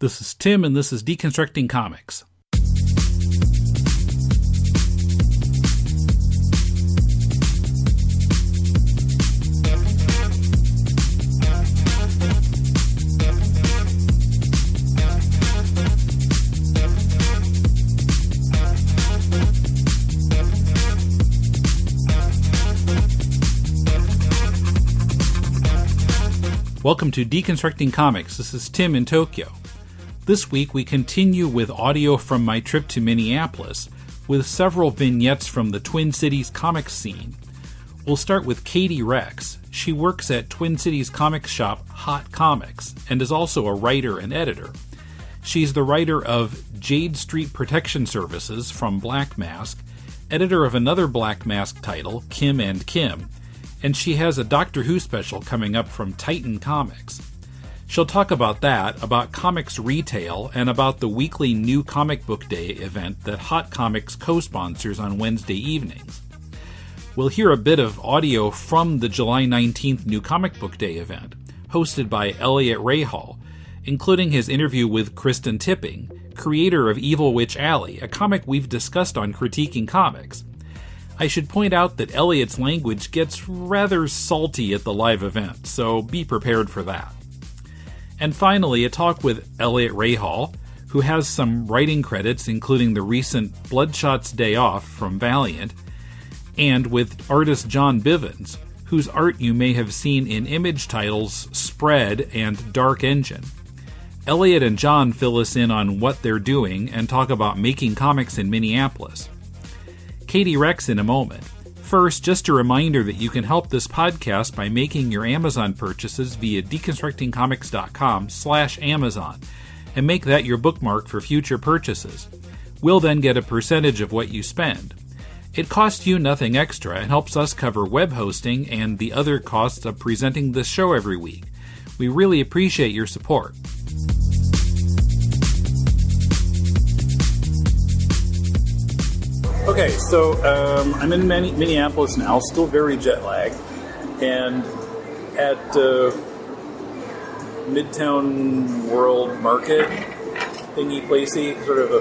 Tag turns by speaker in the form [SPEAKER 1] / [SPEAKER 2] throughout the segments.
[SPEAKER 1] This is Tim, and this is Deconstructing Comics. Welcome to Deconstructing Comics. This is Tim in Tokyo. This week we continue with audio from my trip to Minneapolis, with several vignettes from the Twin Cities comics scene. We'll start with Katy Rex. She works at Twin Cities comics shop Hot Comics, and is also a writer and editor. She's the writer of Jade Street Protection Services from Black Mask, editor of another Black Mask title, Kim and Kim, and she has a Doctor Who special coming up from Titan Comics. She'll talk about that, about comics retail, and about the weekly New Comic Book Day event that Hot Comics co-sponsors on Wednesday evenings. We'll hear a bit of audio from the July 19th New Comic Book Day event, hosted by Eliot Rahal, including his interview with Kristin Tipping, creator of Evil Witch Allie, a comic we've discussed on Critiquing Comics. I should point out that Eliot's language gets rather salty at the live event, so be prepared for that. And finally, a talk with Eliot Rahal, who has some writing credits, including the recent Bloodshot's Day Off from Valiant, and with artist John Bivens, whose art you may have seen in image titles Spread and Dark Engine. Eliot and John fill us in on what they're doing and talk about making comics in Minneapolis. Katy Rex in a moment. First, just a reminder that you can help this podcast by making your Amazon purchases via deconstructingcomics.com/Amazon and make that your bookmark for future purchases. We'll then get a percentage of what you spend. It costs you nothing extra and helps us cover web hosting and the other costs of presenting this show every week. We really appreciate your support. Okay, so I'm in Minneapolis now, still very jet lagged, and at Midtown World Market, thingy placey, sort of a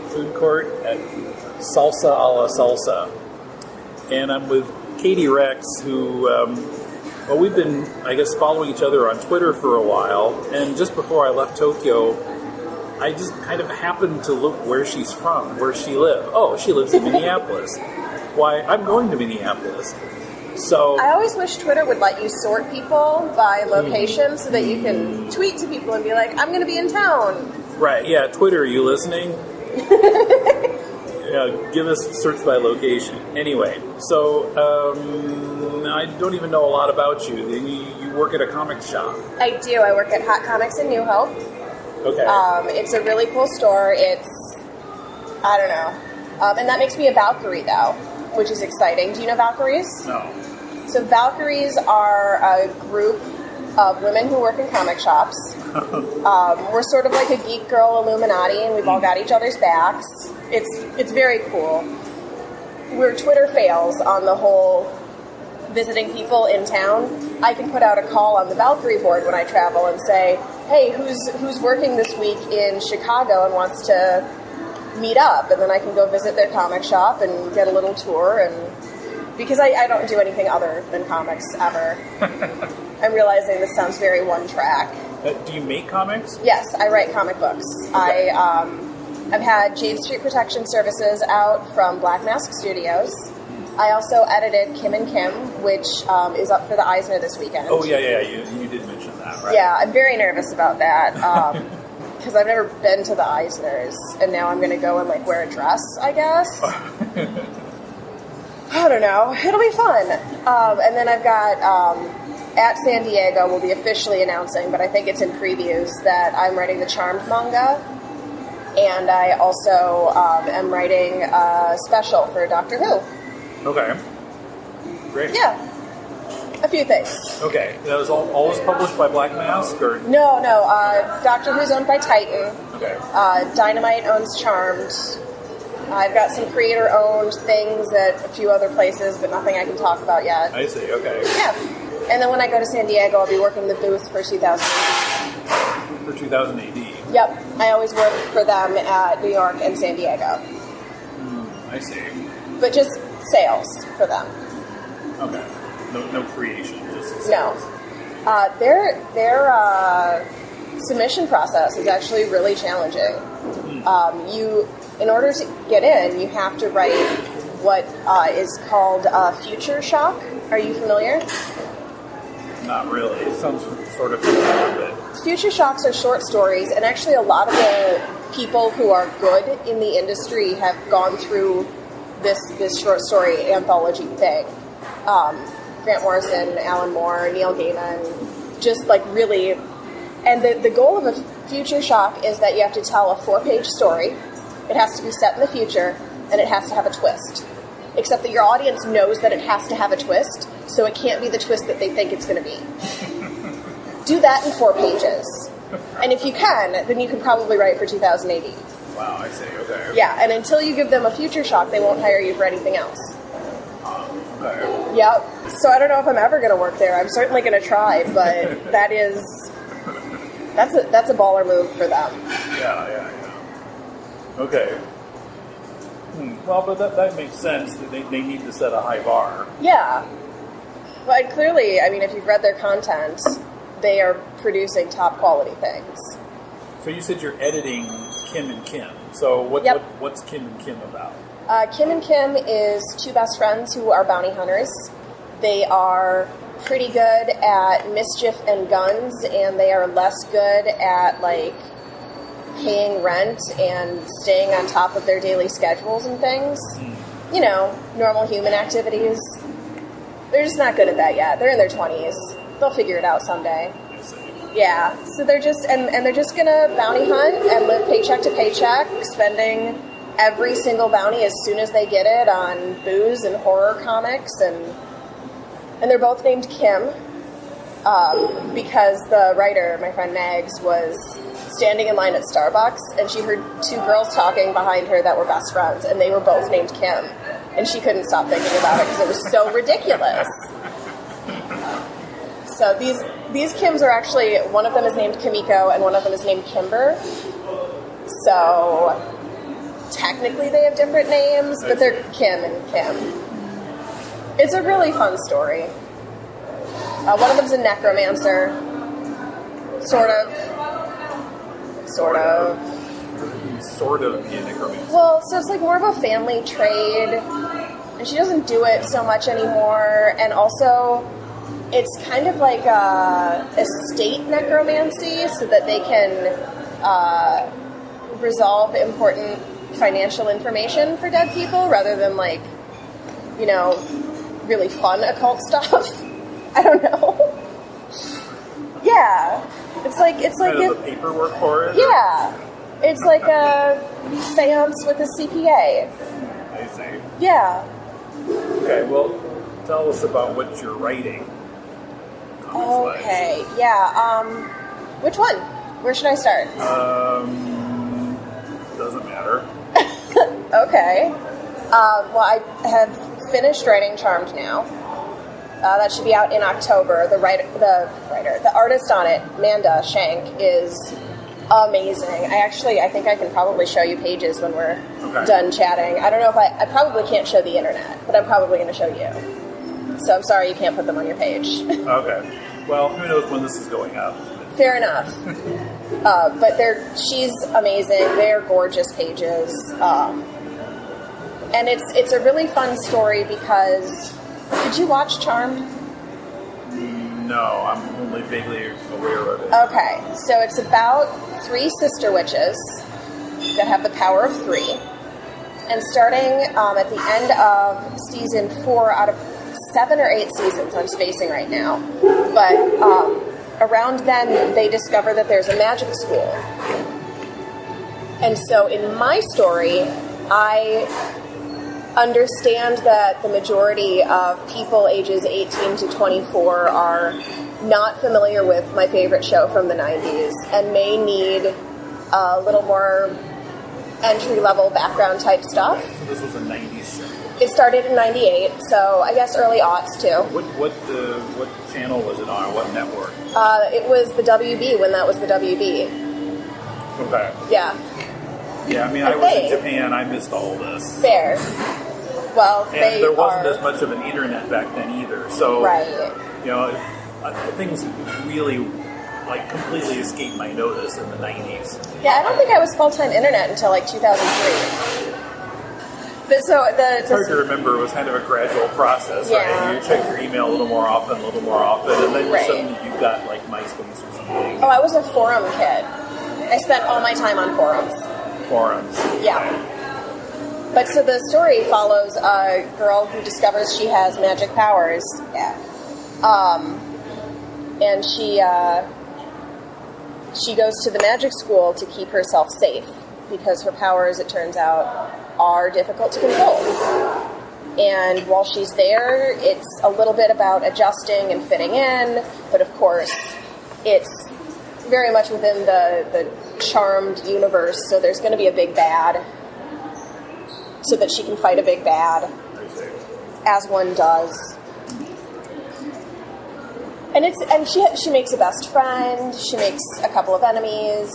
[SPEAKER 1] food court at Salsa a la Salsa. And I'm with Katy Rex, who, we've been, I guess, following each other on Twitter for a while, and just before I left Tokyo, I just kind of happened to look where she's from, where she lives. Oh, she lives in Minneapolis. Why, I'm going to Minneapolis. So
[SPEAKER 2] I always wish Twitter would let you sort people by location so that you can tweet to people and be like, I'm going to be in town.
[SPEAKER 1] Right, yeah, Twitter, are you listening? Yeah, give us search by location. Anyway, so I don't even know a lot about you. You work at a comics shop.
[SPEAKER 2] I do. I work at Hot Comics in New Hope.
[SPEAKER 1] Okay.
[SPEAKER 2] It's a really cool store. I don't know. And that makes me a Valkyrie, though, which is exciting. Do you know Valkyries?
[SPEAKER 1] No.
[SPEAKER 2] So Valkyries are a group of women who work in comic shops. We're sort of like a geek girl Illuminati, and we've all got each other's backs. It's very cool. Where Twitter fails on the whole visiting people in town, I can put out a call on the Valkyrie board when I travel and say, hey, who's working this week in Chicago and wants to meet up? And then I can go visit their comic shop and get a little tour. And because I don't do anything other than comics ever. I'm realizing this sounds very one track.
[SPEAKER 1] Do you make comics?
[SPEAKER 2] Yes, I write comic books. Okay. I've had Jade Street Protection Services out from Black Mask Studios. I also edited Kim and Kim, which is up for the Eisner this weekend.
[SPEAKER 1] Oh, yeah, you did mention that, right?
[SPEAKER 2] Yeah, I'm very nervous about that, because I've never been to the Eisners, and now I'm going to go and, wear a dress, I guess. I don't know. It'll be fun. And then I've got, at San Diego, we'll be officially announcing, but I think it's in previews, that I'm writing the Charmed manga, and I also am writing a special for Doctor Who.
[SPEAKER 1] Okay. Great.
[SPEAKER 2] Yeah. A few things.
[SPEAKER 1] Okay. That was always published by Black Mask, or?
[SPEAKER 2] No. Doctor Who's owned by Titan.
[SPEAKER 1] Okay.
[SPEAKER 2] Dynamite owns Charmed. I've got some creator-owned things at a few other places, but nothing I can talk about yet.
[SPEAKER 1] I see. Okay.
[SPEAKER 2] Yeah. And then when I go to San Diego, I'll be working the booth for 2000 AD.
[SPEAKER 1] For 2000 AD.
[SPEAKER 2] Yep, I always work for them at New York and San Diego.
[SPEAKER 1] I see.
[SPEAKER 2] But just sales for them.
[SPEAKER 1] Okay. No creation, just sales.
[SPEAKER 2] No. Their submission process is actually really challenging. In order to get in, you have to write what is called future shock. Are you familiar?
[SPEAKER 1] Not really. It sounds sort of familiar, but...
[SPEAKER 2] Future shocks are short stories, and actually a lot of the people who are good in the industry have gone through this short story anthology thing. Grant Morrison, Alan Moore, Neil Gaiman, just like really... And the goal of a future shock is that you have to tell a 4-page story. It has to be set in the future, and it has to have a twist. Except that your audience knows that it has to have a twist, so it can't be the twist that they think it's going to be. Do that in 4 pages. And if you can, then you can probably write for 2080.
[SPEAKER 1] Wow, I see. Okay.
[SPEAKER 2] Yeah, and until you give them a future shock, they won't hire you for anything else.
[SPEAKER 1] Okay.
[SPEAKER 2] Yep. So I don't know if I'm ever going to work there. I'm certainly going to try, but that's a baller move for them.
[SPEAKER 1] Yeah. Okay. Well, but that makes sense. That they need to set a high bar.
[SPEAKER 2] Yeah. Well, and clearly, I mean, if you've read their content, they are producing top quality things.
[SPEAKER 1] So you said you're editing Kim and Kim. So what's Kim and Kim about?
[SPEAKER 2] Kim and Kim is 2 best friends who are bounty hunters. They are pretty good at mischief and guns, and they are less good at, like, paying rent and staying on top of their daily schedules and things. You know, normal human activities. They're just not good at that yet. They're in their 20s. They'll figure it out someday. Yeah. So they're just, and they're just gonna bounty hunt and live paycheck to paycheck, spending every single bounty as soon as they get it on booze and horror comics, and they're both named Kim, because the writer, my friend Mags, was standing in line at Starbucks, and she heard 2 girls talking behind her that were best friends, and they were both named Kim, and she couldn't stop thinking about it because it was so ridiculous. So these Kims are actually, one of them is named Kimiko, and one of them is named Kimber. So technically they have different names, but they're Kim and Kim. It's a really fun story. One of them's a necromancer. Sort of
[SPEAKER 1] be a necromancer.
[SPEAKER 2] Well, so it's like more of a family trade, and she doesn't do it so much anymore, and also it's kind of like estate necromancy, so that they can resolve important financial information for dead people, rather than, like, you know, really fun occult stuff. I don't know. Yeah. It's like
[SPEAKER 1] the paperwork for it?
[SPEAKER 2] Yeah. It's like a seance with a CPA.
[SPEAKER 1] I see.
[SPEAKER 2] Yeah.
[SPEAKER 1] Okay, well, tell us about what you're writing.
[SPEAKER 2] Okay, yeah. Which one? Where should I start?
[SPEAKER 1] Doesn't matter.
[SPEAKER 2] Okay. Well, I have finished writing Charmed now. That should be out in October. The artist on it, Manda Shank, is amazing. I think I can probably show you pages when we're done chatting. I don't know if I probably can't show the internet, but I'm probably going to show you. So I'm sorry you can't put them on your page.
[SPEAKER 1] Okay. Well, who knows when this is going up.
[SPEAKER 2] Fair enough. But she's amazing. They're gorgeous pages. And it's a really fun story because... Did you watch Charmed?
[SPEAKER 1] No, I'm only vaguely aware of it.
[SPEAKER 2] Okay, so it's about 3 sister witches that have the power of 3. And starting at the end of season 4 out of 7 or 8 seasons, I'm spacing right now, but around then they discover that there's a magic school. And so in my story, I understand that the majority of people ages 18 to 24 are not familiar with my favorite show from the 90s and may need a little more entry-level background type stuff.
[SPEAKER 1] So this was a 90s show?
[SPEAKER 2] It started in 98, so I guess early aughts too.
[SPEAKER 1] What channel was it on? What network?
[SPEAKER 2] It was the WB when that was the WB.
[SPEAKER 1] Okay.
[SPEAKER 2] Yeah.
[SPEAKER 1] Yeah, I mean, I was in Japan. I missed all this.
[SPEAKER 2] Fair. Well,
[SPEAKER 1] and there wasn't as much of an internet back then either. So,
[SPEAKER 2] right.
[SPEAKER 1] You know, things really, like, completely escaped my notice in the 90s.
[SPEAKER 2] Yeah, I don't think I was full-time internet until, like, 2003. But so
[SPEAKER 1] it's hard to remember. It was kind of a gradual process, right? You check your email a little more often, and then suddenly you got, like, MySpace or something.
[SPEAKER 2] Oh, I was a forum kid. I spent all my time on forums. Yeah. But so the story follows a girl who discovers she has magic powers. Yeah. And she goes to the magic school to keep herself safe because her powers, it turns out, are difficult to control. And while she's there, it's a little bit about adjusting and fitting in, but of course, it's very much within the charmed universe, so there's going to be a big bad, so that she can fight a big bad, as one does. And she makes a best friend. She makes a couple of enemies.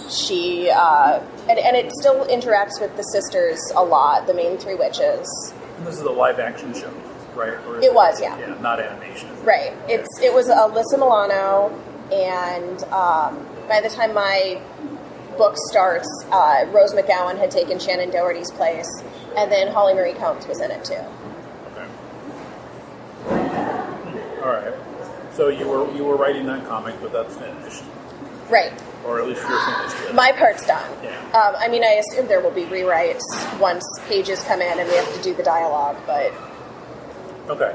[SPEAKER 2] She and it still interacts with the sisters a lot, the main three witches.
[SPEAKER 1] And this is a live action show, right?
[SPEAKER 2] It was, yeah.
[SPEAKER 1] Yeah, not animation.
[SPEAKER 2] Right. It was Alyssa Milano, and by the time my book starts, Rose McGowan had taken Shannon Doherty's place, and then Holly Marie Combs was in it too.
[SPEAKER 1] Okay. All right. So you were writing that comic, but that's finished.
[SPEAKER 2] Right.
[SPEAKER 1] Or at least you're finished with it.
[SPEAKER 2] My part's done.
[SPEAKER 1] Yeah.
[SPEAKER 2] I mean, I assume there will be rewrites once pages come in and we have to do the dialogue, but...
[SPEAKER 1] Okay.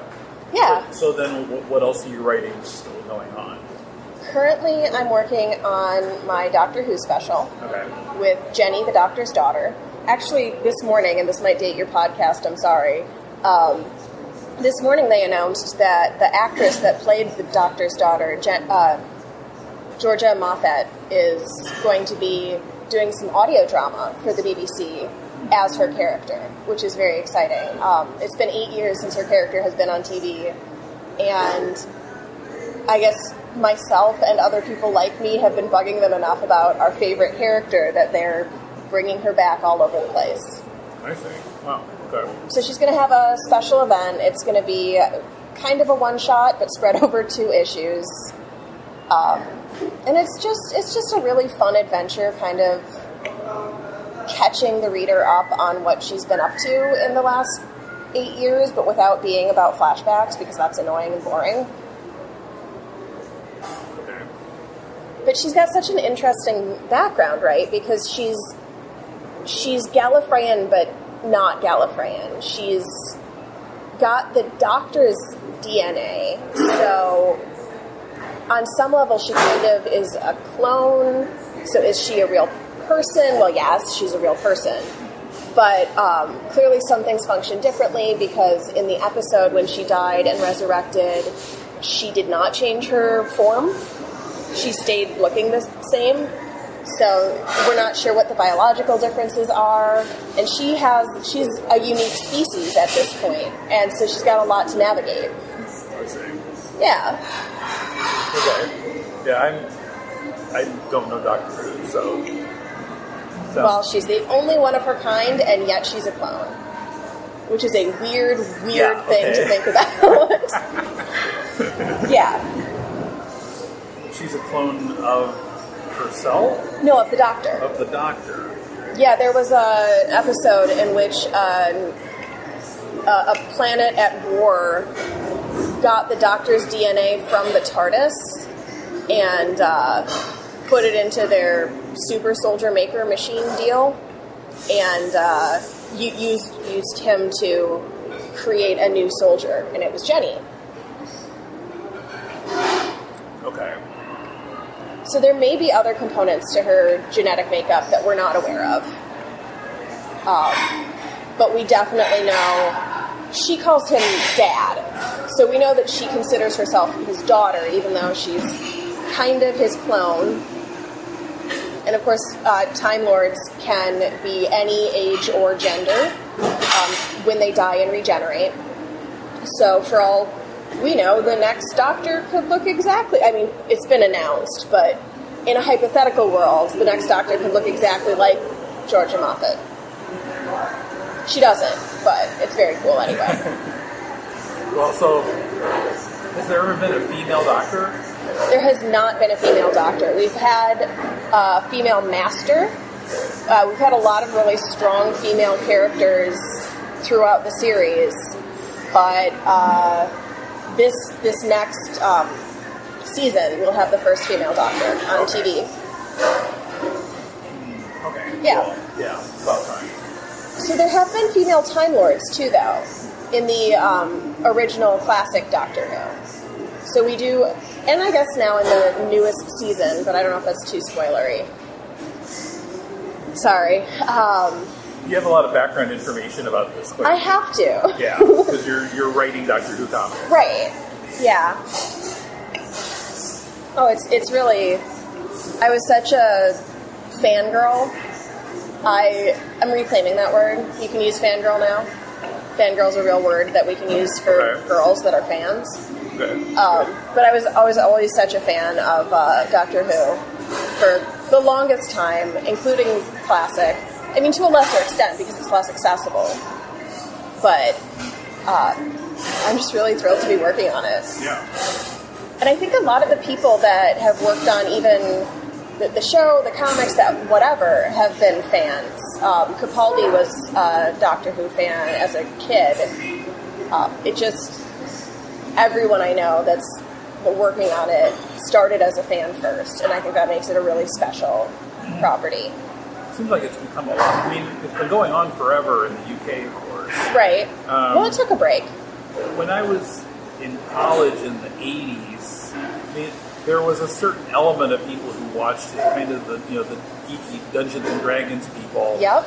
[SPEAKER 2] Yeah.
[SPEAKER 1] So then what else are you writing still going on?
[SPEAKER 2] Currently, I'm working on my Doctor Who special.
[SPEAKER 1] Okay.
[SPEAKER 2] With Jenny, the Doctor's daughter. Actually, this morning, and this might date your podcast, I'm sorry, this morning they announced that the actress that played the Doctor's daughter, Georgia Moffat, is going to be doing some audio drama for the BBC as her character, which is very exciting. It's been 8 years since her character has been on TV, and I guess myself and other people like me have been bugging them enough about our favorite character that they're bringing her back all over the place.
[SPEAKER 1] I see. Wow. Okay.
[SPEAKER 2] So she's going to have a special event. It's going to be kind of a one-shot, but spread over 2 issues. And it's just a really fun adventure, kind of catching the reader up on what she's been up to in the last 8 years, but without being about flashbacks, because that's annoying and boring.
[SPEAKER 1] Okay.
[SPEAKER 2] But she's got such an interesting background, right? Because she's Gallifreyan, but not Gallifreyan. She's got the Doctor's DNA, so on some level she kind of is a clone. So is she a real person? Well, yes, she's a real person. But clearly some things function differently, because in the episode when she died and resurrected, she did not change her form. She stayed looking the same. So we're not sure what the biological differences are. And she's a unique species at this point. And so she's got a lot to navigate.
[SPEAKER 1] I see.
[SPEAKER 2] Yeah.
[SPEAKER 1] Okay. Yeah, I don't know Doctor Who, so.
[SPEAKER 2] Well, she's the only one of her kind, and yet she's a clone. Which is a weird thing to think about. Yeah.
[SPEAKER 1] She's a clone of herself?
[SPEAKER 2] No, of the Doctor.
[SPEAKER 1] Of the Doctor.
[SPEAKER 2] Yeah, there was an episode in which a planet at war got the Doctor's DNA from the TARDIS and put it into their super soldier maker machine deal, and used him to create a new soldier, and it was Jenny.
[SPEAKER 1] Okay.
[SPEAKER 2] So there may be other components to her genetic makeup that we're not aware of. But we definitely know she calls him Dad. So we know that she considers herself his daughter, even though she's kind of his clone. And of course, Time Lords can be any age or gender when they die and regenerate. So for all we know, the next Doctor could look exactly... I mean, it's been announced, but in a hypothetical world, the next Doctor could look exactly like Georgia Moffat. She doesn't, but it's very cool anyway.
[SPEAKER 3] Well, so, has there ever been a female Doctor?
[SPEAKER 2] There has not been a female Doctor. We've had a female Master. We've had a lot of really strong female characters throughout the series, but this next season we'll have the first female Doctor on TV.
[SPEAKER 3] Okay.
[SPEAKER 2] Yeah.
[SPEAKER 3] Well, yeah, about time.
[SPEAKER 2] So there have been female Time Lords too, though, in the original classic Doctor Who. So we do, and I guess now in the newest season, but I don't know if that's too spoilery. Sorry.
[SPEAKER 3] You have a lot of background information about this.
[SPEAKER 2] I have to.
[SPEAKER 3] Yeah, because you're writing Doctor Who comics.
[SPEAKER 2] Right. Yeah. Oh, it's really. I was such a fangirl. I'm reclaiming that word. You can use fangirl now. Fangirl's a real word that we can use for girls that are fans.
[SPEAKER 3] Okay.
[SPEAKER 2] But I was always such a fan of Doctor Who for the longest time, including classic. I mean, to a lesser extent because it's less accessible. But I'm just really thrilled to be working on it.
[SPEAKER 3] Yeah.
[SPEAKER 2] And I think a lot of the people that have worked on even the show, the comics, that whatever, have been fans. Capaldi was a Doctor Who fan as a kid. It just, everyone I know that's working on it started as a fan first, and I think that makes it a really special property.
[SPEAKER 3] Seems like it's become a lot. I mean, it's been going on forever in the UK, of course.
[SPEAKER 2] Right. Well, it took a break.
[SPEAKER 3] When I was in college in the 80s, I mean, there was a certain element of people who watched it, kind of the geeky Dungeons and Dragons people.
[SPEAKER 2] Yep.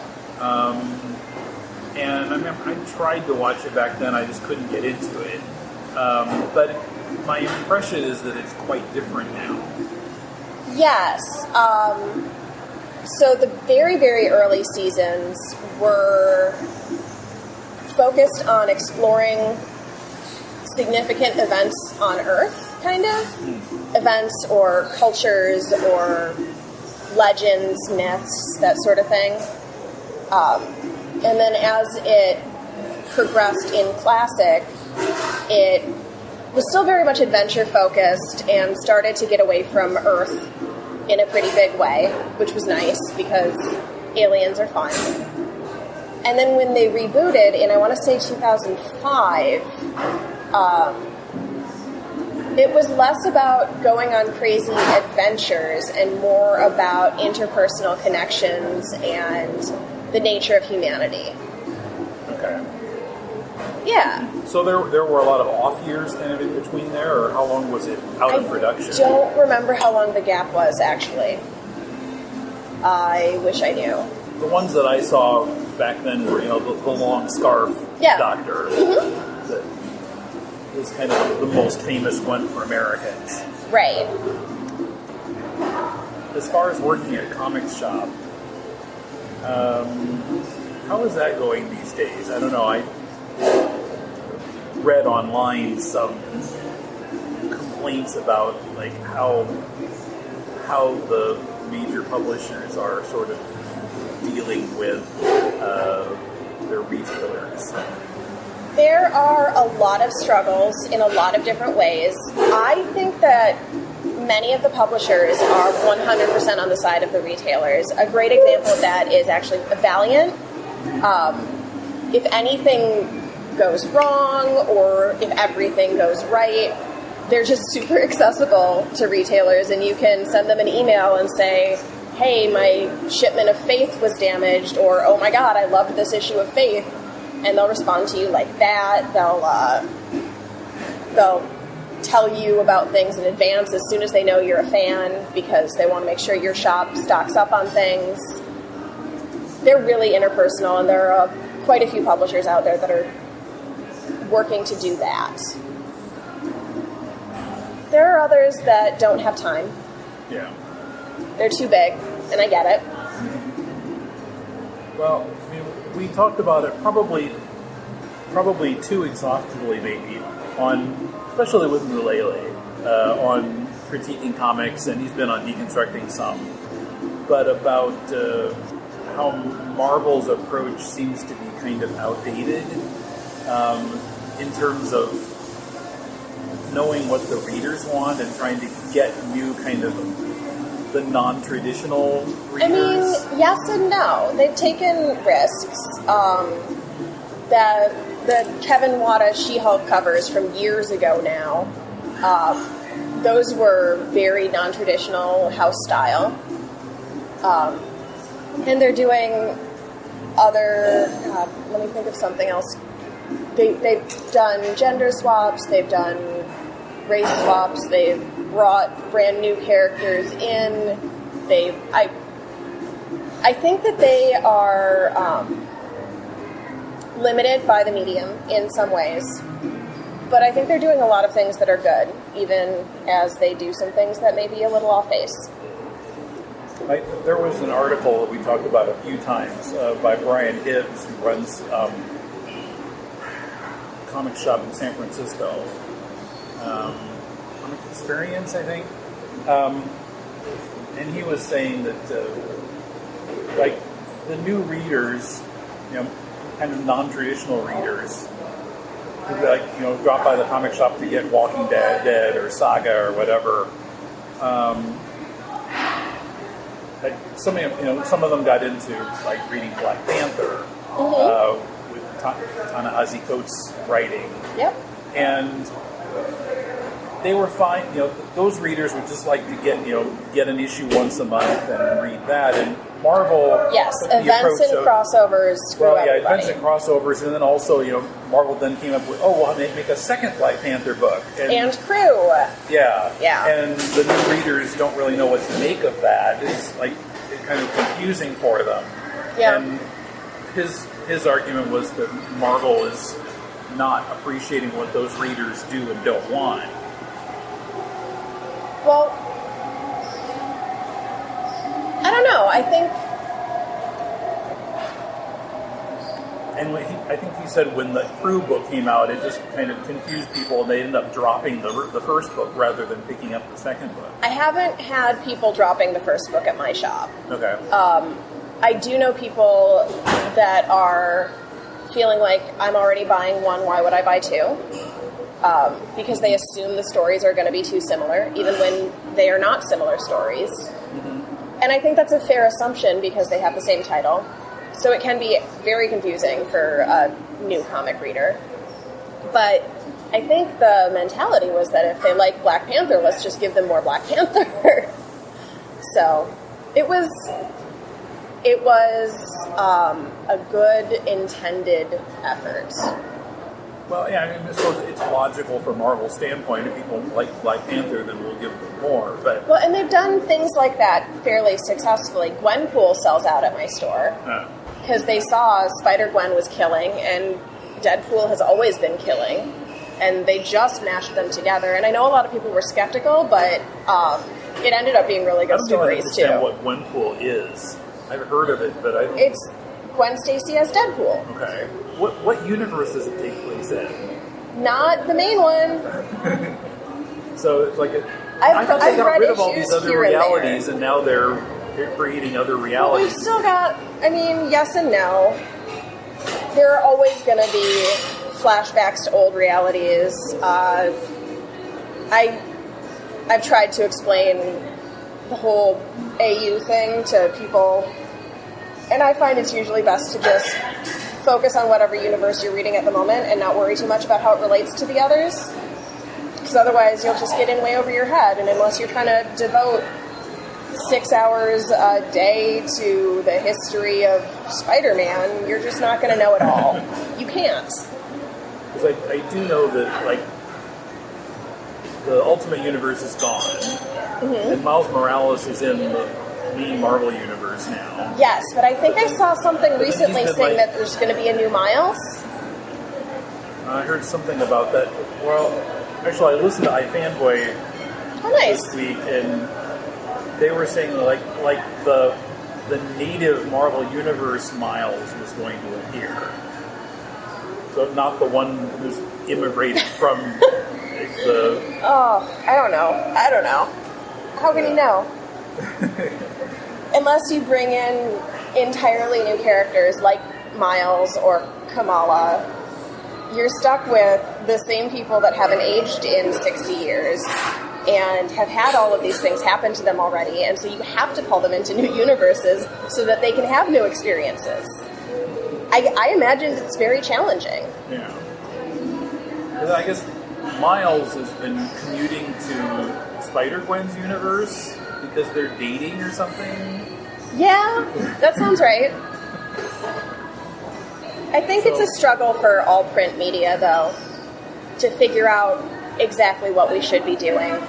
[SPEAKER 3] And I remember I tried to watch it back then. I just couldn't get into it. But my impression is that it's quite different now.
[SPEAKER 2] Yes. So the very, very early seasons were focused on exploring significant events on Earth, kind of. Events or cultures or legends, myths, that sort of thing. And then as it progressed in classic, it was still very much adventure focused and started to get away from Earth in a pretty big way, which was nice because aliens are fun. And then when they rebooted in, I want to say 2005, it was less about going on crazy adventures and more about interpersonal connections and the nature of humanity.
[SPEAKER 3] Okay.
[SPEAKER 2] Yeah.
[SPEAKER 3] So there were a lot of off years kind of in between there, or how long was it out of production?
[SPEAKER 2] I don't remember how long the gap was, actually. I wish I knew.
[SPEAKER 3] The ones that I saw back then were, the long scarf Doctor.
[SPEAKER 2] Mm-hmm.
[SPEAKER 3] That was kind of the most famous one for Americans.
[SPEAKER 2] Right.
[SPEAKER 3] As far as working at a comics shop, how is that going these days? I don't know. I read online some complaints about like how the major publishers are sort of dealing with their retailers.
[SPEAKER 2] There are a lot of struggles in a lot of different ways. I think that many of the publishers are 100% on the side of the retailers. A great example of that is actually Valiant. If anything goes wrong or if everything goes right, they're just super accessible to retailers, and you can send them an email and say, hey, my shipment of Faith was damaged, or oh my god, I loved this issue of Faith, and they'll respond to you like that. They'll tell you about things in advance as soon as they know you're a fan, because they want to make sure your shop stocks up on things. They're really interpersonal, and there are quite a few publishers out there that are working to do that. There are others that don't have time.
[SPEAKER 3] Yeah.
[SPEAKER 2] They're too big, and I get it.
[SPEAKER 3] Well, I mean, we talked about it probably too exhaustively, maybe, especially with Mulele, on critiquing comics, and he's been on Deconstructing some, but about how Marvel's approach seems to be kind of outdated in terms of knowing what the readers want and trying to get new kind of the non-traditional readers.
[SPEAKER 2] I mean, yes and no. They've taken risks. The Kevin Wada She-Hulk covers from years ago now, those were very non-traditional house style. And they're doing other, let me think of something else. They've done gender swaps, they've done race swaps, they've brought brand new characters in. I think that they are limited by the medium in some ways, but I think they're doing a lot of things that are good, even as they do some things that may be a little off base.
[SPEAKER 3] There was an article that we talked about a few times by Brian Hibbs, who runs a comic shop in San Francisco. Comic Experience, I think. And he was saying that, like, the new readers, kind of non-traditional readers, who, like, drop by the comic shop to get Walking Dead or Saga or whatever. Like some of them got into like reading Black Panther with Ta-Nehisi Coates' writing.
[SPEAKER 2] Yep.
[SPEAKER 3] And they were fine. Those readers would just like to get an issue once a month and read that. And Marvel,
[SPEAKER 2] yes, events and crossovers.
[SPEAKER 3] Events and crossovers, and then also, Marvel then came up with, we'll make a second Black Panther book
[SPEAKER 2] and Crew.
[SPEAKER 3] Yeah.
[SPEAKER 2] And
[SPEAKER 3] the new readers don't really know what to make of that. It's like kind of confusing for them.
[SPEAKER 2] Yeah.
[SPEAKER 3] And his argument was that Marvel is not appreciating what those readers do and don't want.
[SPEAKER 2] Well, I don't know. I think...
[SPEAKER 3] And I think he said when the Crew book came out, it just kind of confused people, and they ended up dropping the first book rather than picking up the second book.
[SPEAKER 2] I haven't had people dropping the first book at my shop.
[SPEAKER 3] Okay.
[SPEAKER 2] I do know people that are feeling like, I'm already buying one, why would I buy two? Because they assume the stories are going to be too similar, even when they are not similar stories. Mm-hmm. And I think that's a fair assumption because they have the same title. So it can be very confusing for a new comic reader. But I think the mentality was that if they like Black Panther, let's just give them more Black Panther. So it was a good intended effort.
[SPEAKER 3] Well, yeah, I suppose it's logical from Marvel's standpoint. If people like Black Panther, then we'll give them more. But
[SPEAKER 2] and they've done things like that fairly successfully. Gwenpool sells out at my store because they saw Spider-Gwen was killing, and Deadpool has always been killing, and they just mashed them together. And I know a lot of people were skeptical, but it ended up being really good stories too.
[SPEAKER 3] I don't understand what Gwenpool is. I've heard of it, but I don't...
[SPEAKER 2] It's Gwen Stacy as Deadpool.
[SPEAKER 3] Okay. What universe does it take place in?
[SPEAKER 2] Not the main one.
[SPEAKER 3] So it's like
[SPEAKER 2] I
[SPEAKER 3] thought they got rid of all
[SPEAKER 2] issues
[SPEAKER 3] these other
[SPEAKER 2] here and
[SPEAKER 3] realities, and now they're creating other realities.
[SPEAKER 2] We've still got, yes and no. There are always going to be flashbacks to old realities. I've tried to explain the whole AU thing to people, and I find it's usually best to just focus on whatever universe you're reading at the moment and not worry too much about how it relates to the others, because otherwise you'll just get in way over your head, and unless you're trying to devote 6 hours a day to the history of Spider-Man, you're just not going to know it all. You can't.
[SPEAKER 3] Because I do know that, like, the Ultimate Universe is gone, and Miles Morales is in the main Marvel Universe now.
[SPEAKER 2] Yes, but I think I saw something recently saying that there's going to be a new Miles.
[SPEAKER 3] I heard something about that. Well, actually, I listened to iFanboy this week, and they were saying like the native Marvel Universe Miles was going to appear. So not the one who's immigrated from the...
[SPEAKER 2] Oh, I don't know. How can you know? Unless you bring in entirely new characters like Miles or Kamala, you're stuck with the same people that haven't aged in 60 years and have had all of these things happen to them already, and so you have to pull them into new universes so that they can have new experiences. I imagine it's very challenging.
[SPEAKER 3] Yeah. I guess Miles has been commuting to Spider-Gwen's universe because they're dating or something.
[SPEAKER 2] Yeah, that sounds right. I think it's a struggle for all print media, though, to figure out exactly what we should be doing. And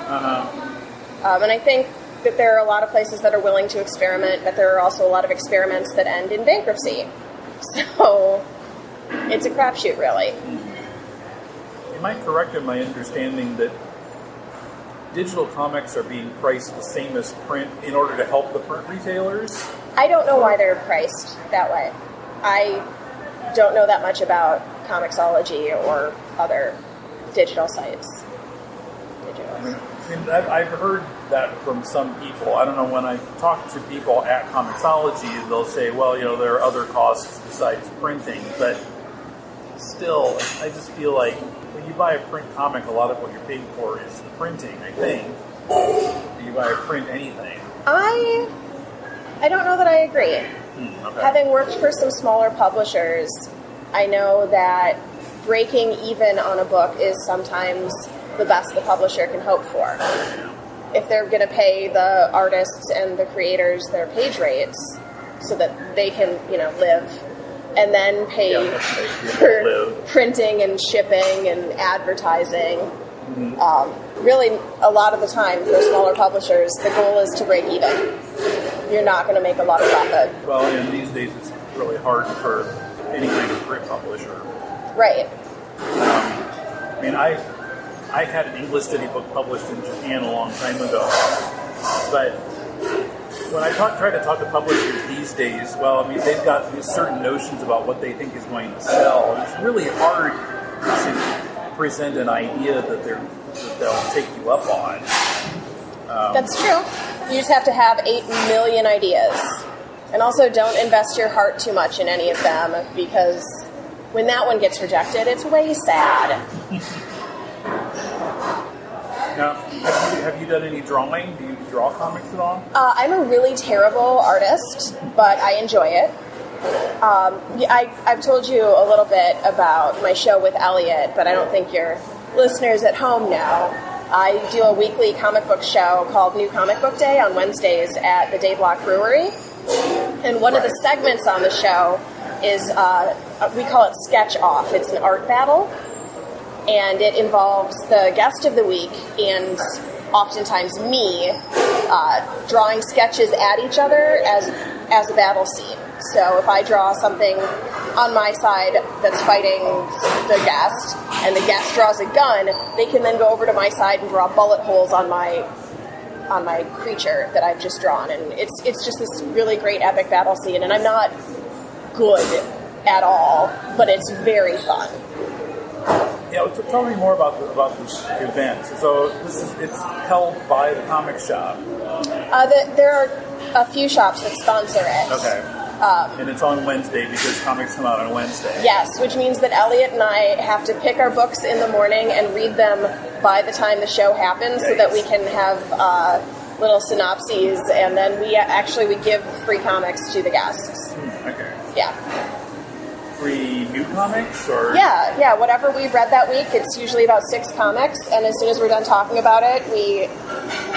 [SPEAKER 2] I think that there are a lot of places that are willing to experiment, but there are also a lot of experiments that end in bankruptcy. So it's a crapshoot, really.
[SPEAKER 3] Am I correct in my understanding that digital comics are being priced the same as print in order to help the print retailers?
[SPEAKER 2] I don't know why they're priced that way. I don't know that much about Comixology or other digital sites.
[SPEAKER 3] I've heard that from some people. I don't know, when I talk to people at Comixology, they'll say, well, there are other costs besides printing, but still, I just feel like when you buy a print comic, a lot of what you're paying for is the printing, I think. When you buy a print anything.
[SPEAKER 2] I don't know that I agree.
[SPEAKER 3] Okay.
[SPEAKER 2] Having worked for some smaller publishers, I know that breaking even on a book is sometimes the best the publisher can hope for. If they're going to pay the artists and the creators their page rates so that they can, live, and then pay for printing and shipping and advertising. Really, a lot of the time for smaller publishers, the goal is to break even. You're not going to make a lot of profit.
[SPEAKER 3] Well, and these days it's really hard for any kind of print publisher.
[SPEAKER 2] Right.
[SPEAKER 3] I had an English study book published in Japan a long time ago, but when I try to talk to publishers these days, they've got these certain notions about what they think is going to sell. It's really hard to present an idea that they'll take you up on.
[SPEAKER 2] That's true. You just have to have 8 million ideas. And also don't invest your heart too much in any of them, because when that one gets rejected, it's way sad.
[SPEAKER 3] Now, have you done any drawing? Do you draw comics at all?
[SPEAKER 2] I'm a really terrible artist, but I enjoy it. I've told you a little bit about my show with Eliot, but I don't think your listeners at home know. I do a weekly comic book show called New Comic Book Day on Wednesdays at the Day Block Brewery. And one of the segments on the show is, we call it Sketch Off. It's an art battle. And it involves the guest of the week and oftentimes me drawing sketches at each other as a battle scene. So if I draw something on my side that's fighting the guest, and the guest draws a gun, they can then go over to my side and draw bullet holes on my creature that I've just drawn. And it's just this really great epic battle scene, and I'm not good at all, but it's very fun.
[SPEAKER 3] Yeah, tell me more about this event. So it's held by the comic shop.
[SPEAKER 2] There are a few shops that sponsor it.
[SPEAKER 3] Okay. And it's on Wednesday because comics come out on Wednesday. Yes,
[SPEAKER 2] which means that Elliot and I have to pick our books in the morning and read them by the time the show happens, so that we can have little synopses, and then we give free comics to the guests.
[SPEAKER 3] Okay.
[SPEAKER 2] Yeah.
[SPEAKER 3] Free new comics, or?
[SPEAKER 2] Yeah, whatever we've read that week. It's usually about 6 comics, and as soon as we're done talking about it, we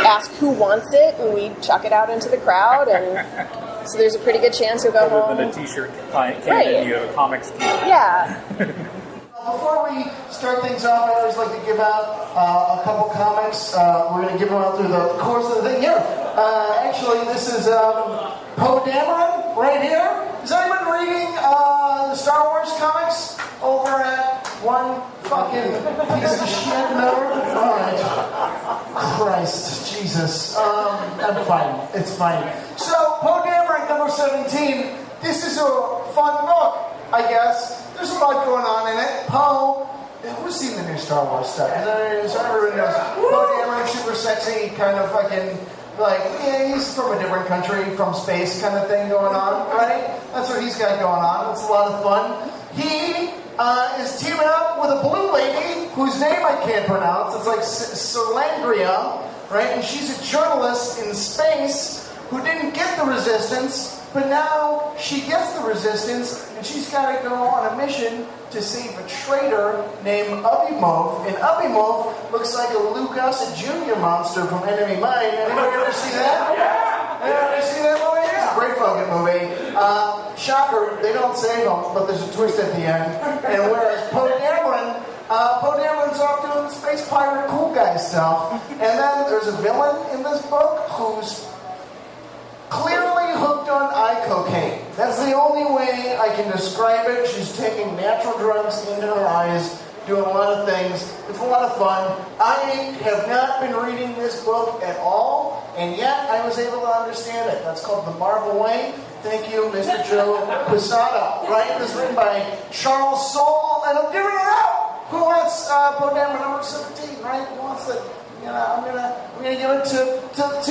[SPEAKER 2] ask who wants it, and we chuck it out into the crowd, and so there's a pretty good chance you'll go home.
[SPEAKER 3] Other than a t-shirt can, you have a comics can.
[SPEAKER 2] Yeah.
[SPEAKER 4] Before we start things off, I always like to give out a couple comics. We're going to give them out through the course of the thing here. Actually, this is Poe Dameron right here. Is anyone reading the Star Wars comics over at one fucking piece of shit nerd? Alright. Christ, Jesus. I'm fine. It's fine. So, Poe Dameron, number 17. This is a fun book, I guess. There's a lot going on in it. Poe, who's seen the new Star Wars stuff? So everyone knows Poe Dameron, super sexy, kind of fucking Like, yeah, he's from a different country, from space kind of thing going on, right? That's what he's got going on. It's a lot of fun. He is teaming up with a blue lady whose name I can't pronounce. It's like Solandria, right? And she's a journalist in space who didn't get the resistance, but now she gets the resistance, and she's got to go on a mission to save a traitor named Abimov. And Abimov looks like a Lou Gossett Jr. monster from Enemy Mine. Anybody ever see that? Yeah. Anybody ever see that movie? It's a great fucking movie. Shocker, they don't save him, but there's a twist at the end. And whereas Poe Dameron's off doing space pirate cool guy stuff. And then there's a villain in this book who's clearly hooked on eye cocaine. That's the only way I can describe it. She's taking natural drugs into her eyes, doing a lot of things. It's a lot of fun. I have not been reading this book at all, and yet I was able to understand it. That's called The Marvel Way. Thank you, Mr. Joe Quesada. Right? This is written by Charles Soule, and I'm giving it out. Who wants Poe Dameron number 17, right? Who wants it? You know, I'm gonna give it to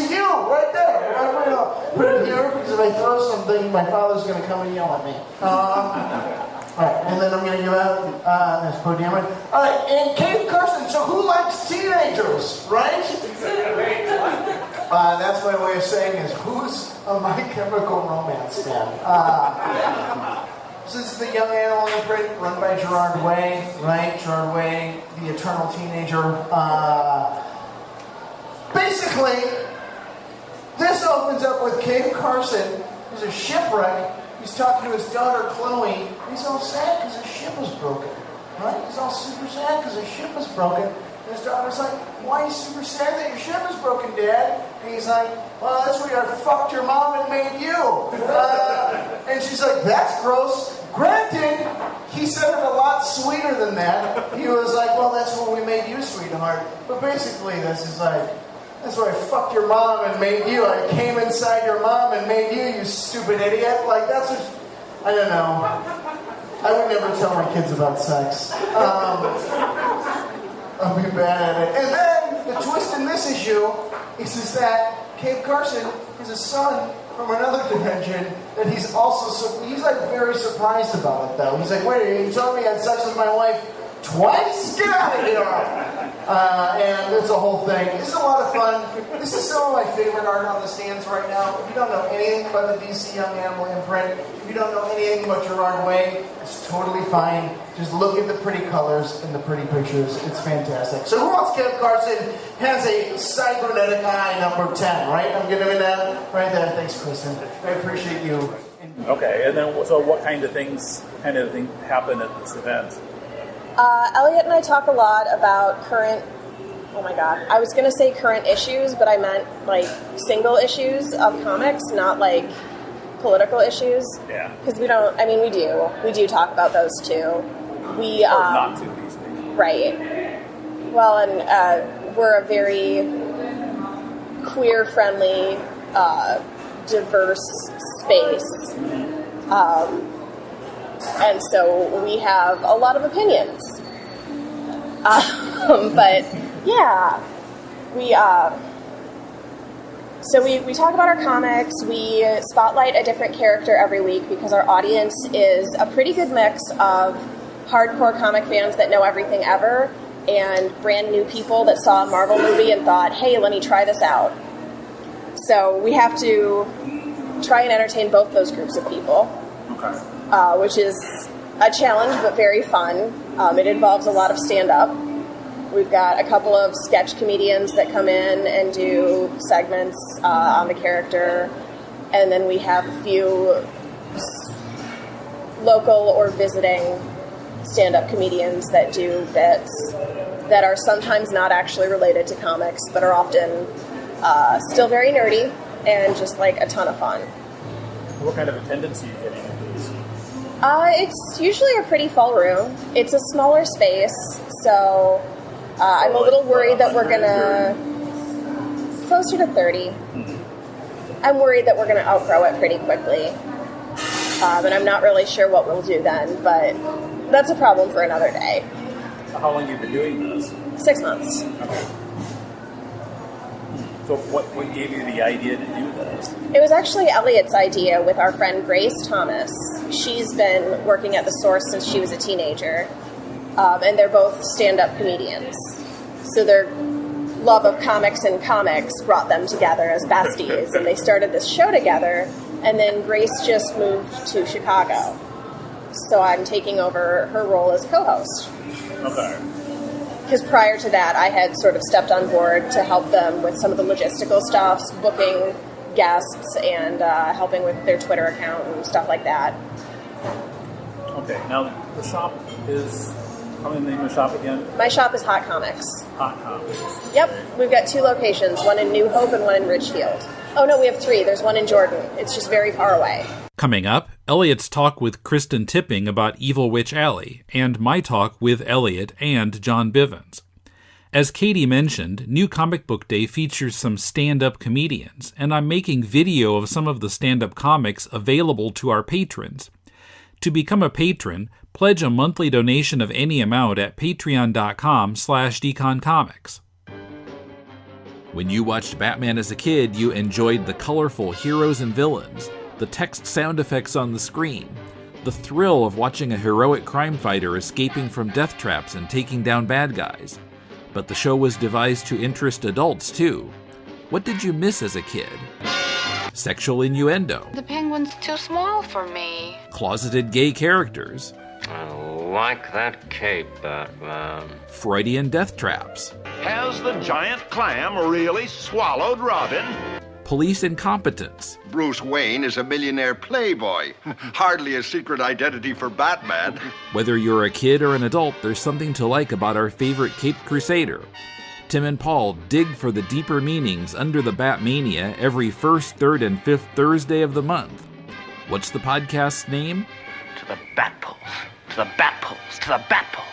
[SPEAKER 4] you right there. I'm gonna put it here because if I throw something, my father's gonna come and yell at me. All right, and then I'm gonna give out that's Poe Dameron. All right, and Kate Carson. So who likes teenagers, right? That's my way of saying is who's a My Chemical Romance fan? This is the Young Animal imprint run by Gerard Way, right? Gerard Way, the eternal teenager. Basically, this opens up with Cave Carson, who's a shipwreck. He's talking to his daughter, Chloe. He's all sad because his ship was broken, right? He's all super sad because his ship was broken. And his daughter's like, why are you super sad that your ship is broken, Dad? And he's like, well, that's where I fucked your mom and made you. And she's like, that's gross. Granted, he said it a lot sweeter than that. He was like, well, that's where we made you, sweetheart. But basically, this is like, that's where I fucked your mom and made you. I came inside your mom and made you, you stupid idiot. Like, that's what, I don't know. I would never tell my kids about sex. I'll be bad at it. And then, the twist in this issue is that Cave Carson is a son from another dimension that he's also, he's like very surprised about it though. He's like, wait, you told me I had sex with my wife twice? Get out of here! And it's a whole thing. It's a lot of fun. This is some of my favorite art on the stands right now. If you don't know anything about the DC Young Animal imprint, if you don't know anything about Gerard Way, it's totally fine. Just look at the pretty colors and the pretty pictures. It's fantastic. So who else? Kev Carson has a cybernetic eye number 10, right? I'm giving that right there. Thanks, Kristin. I appreciate you.
[SPEAKER 3] Okay, and then so what kind of things happen at this event?
[SPEAKER 2] Elliot and I talk a lot about current, I was going to say current issues, but I meant like single issues of comics, not like political issues.
[SPEAKER 3] Yeah.
[SPEAKER 2] Because we do talk about those too. We,
[SPEAKER 3] or not to these days.
[SPEAKER 2] Right. Well, and we're a very queer-friendly, diverse space. And so we have a lot of opinions. But, yeah. So we talk about our comics. We spotlight a different character every week because our audience is a pretty good mix of hardcore comic fans that know everything ever and brand new people that saw a Marvel movie and thought, hey, let me try this out. So we have to try and entertain both those groups of people.
[SPEAKER 3] Okay.
[SPEAKER 2] Which is a challenge, but very fun. It involves a lot of stand-up. We've got a couple of sketch comedians that come in and do segments on the character. And then we have a few local or visiting stand-up comedians that do bits that are sometimes not actually related to comics, but are often still very nerdy and just like a ton of fun.
[SPEAKER 3] What kind of attendance are you getting at these?
[SPEAKER 2] It's usually a pretty full room. It's a smaller space, so I'm a little worried that we're gonna closer to 30. I'm worried that we're gonna outgrow it pretty quickly, and I'm not really sure what we'll do then. But that's a problem for another day.
[SPEAKER 3] How long have you been doing this?
[SPEAKER 2] 6 months.
[SPEAKER 3] Okay. So what gave you the idea to do this?
[SPEAKER 2] It was actually Elliot's idea with our friend Grace Thomas. She's been working at the Source since she was a teenager, and they're both stand-up comedians. So their love of comics and comics brought them together as besties, and they started this show together, and then Grace just moved to Chicago. So I'm taking over her role as co-host.
[SPEAKER 3] Okay.
[SPEAKER 2] Because prior to that, I had sort of stepped on board to help them with some of the logistical stuff, booking guests and helping with their Twitter account and stuff like that.
[SPEAKER 3] Okay, now the shop is, tell me the name of the shop again?
[SPEAKER 2] My shop is Hot Comics.
[SPEAKER 3] Hot Comics.
[SPEAKER 2] Yep, we've got 2 locations, one in New Hope and one in Ridgefield. Oh no, we have 3. There's one in Jordan. It's just very far away.
[SPEAKER 1] Coming up, Eliot's talk with Kristin Tipping about Evil Witch Allie, and my talk with Eliot and John Bivens. As Katy mentioned, New Comic Book Day features some stand-up comedians, and I'm making video of some of the stand-up comics available to our patrons. To become a patron, pledge a monthly donation of any amount at patreon.com/deconcomics. When you watched Batman as a kid, you enjoyed the colorful heroes and villains, the text sound effects on the screen, the thrill of watching a heroic crime fighter escaping from death traps and taking down bad guys. But the show was devised to interest adults, too. What did you miss as a kid? Sexual innuendo.
[SPEAKER 5] The penguin's too small for me.
[SPEAKER 1] Closeted gay characters.
[SPEAKER 6] I like that cape, Batman.
[SPEAKER 1] Freudian death traps.
[SPEAKER 7] Has the giant clam really swallowed Robin?
[SPEAKER 1] Police incompetence.
[SPEAKER 8] Bruce Wayne is a millionaire playboy. Hardly a secret identity for Batman.
[SPEAKER 1] Whether you're a kid or an adult, there's something to like about our favorite Caped Crusader. Tim and Paul dig for the deeper meanings under the Batmania every first, third, and fifth Thursday of the month. What's the podcast's name?
[SPEAKER 7] To the Batpoles. To the Batpoles. To the Batpoles.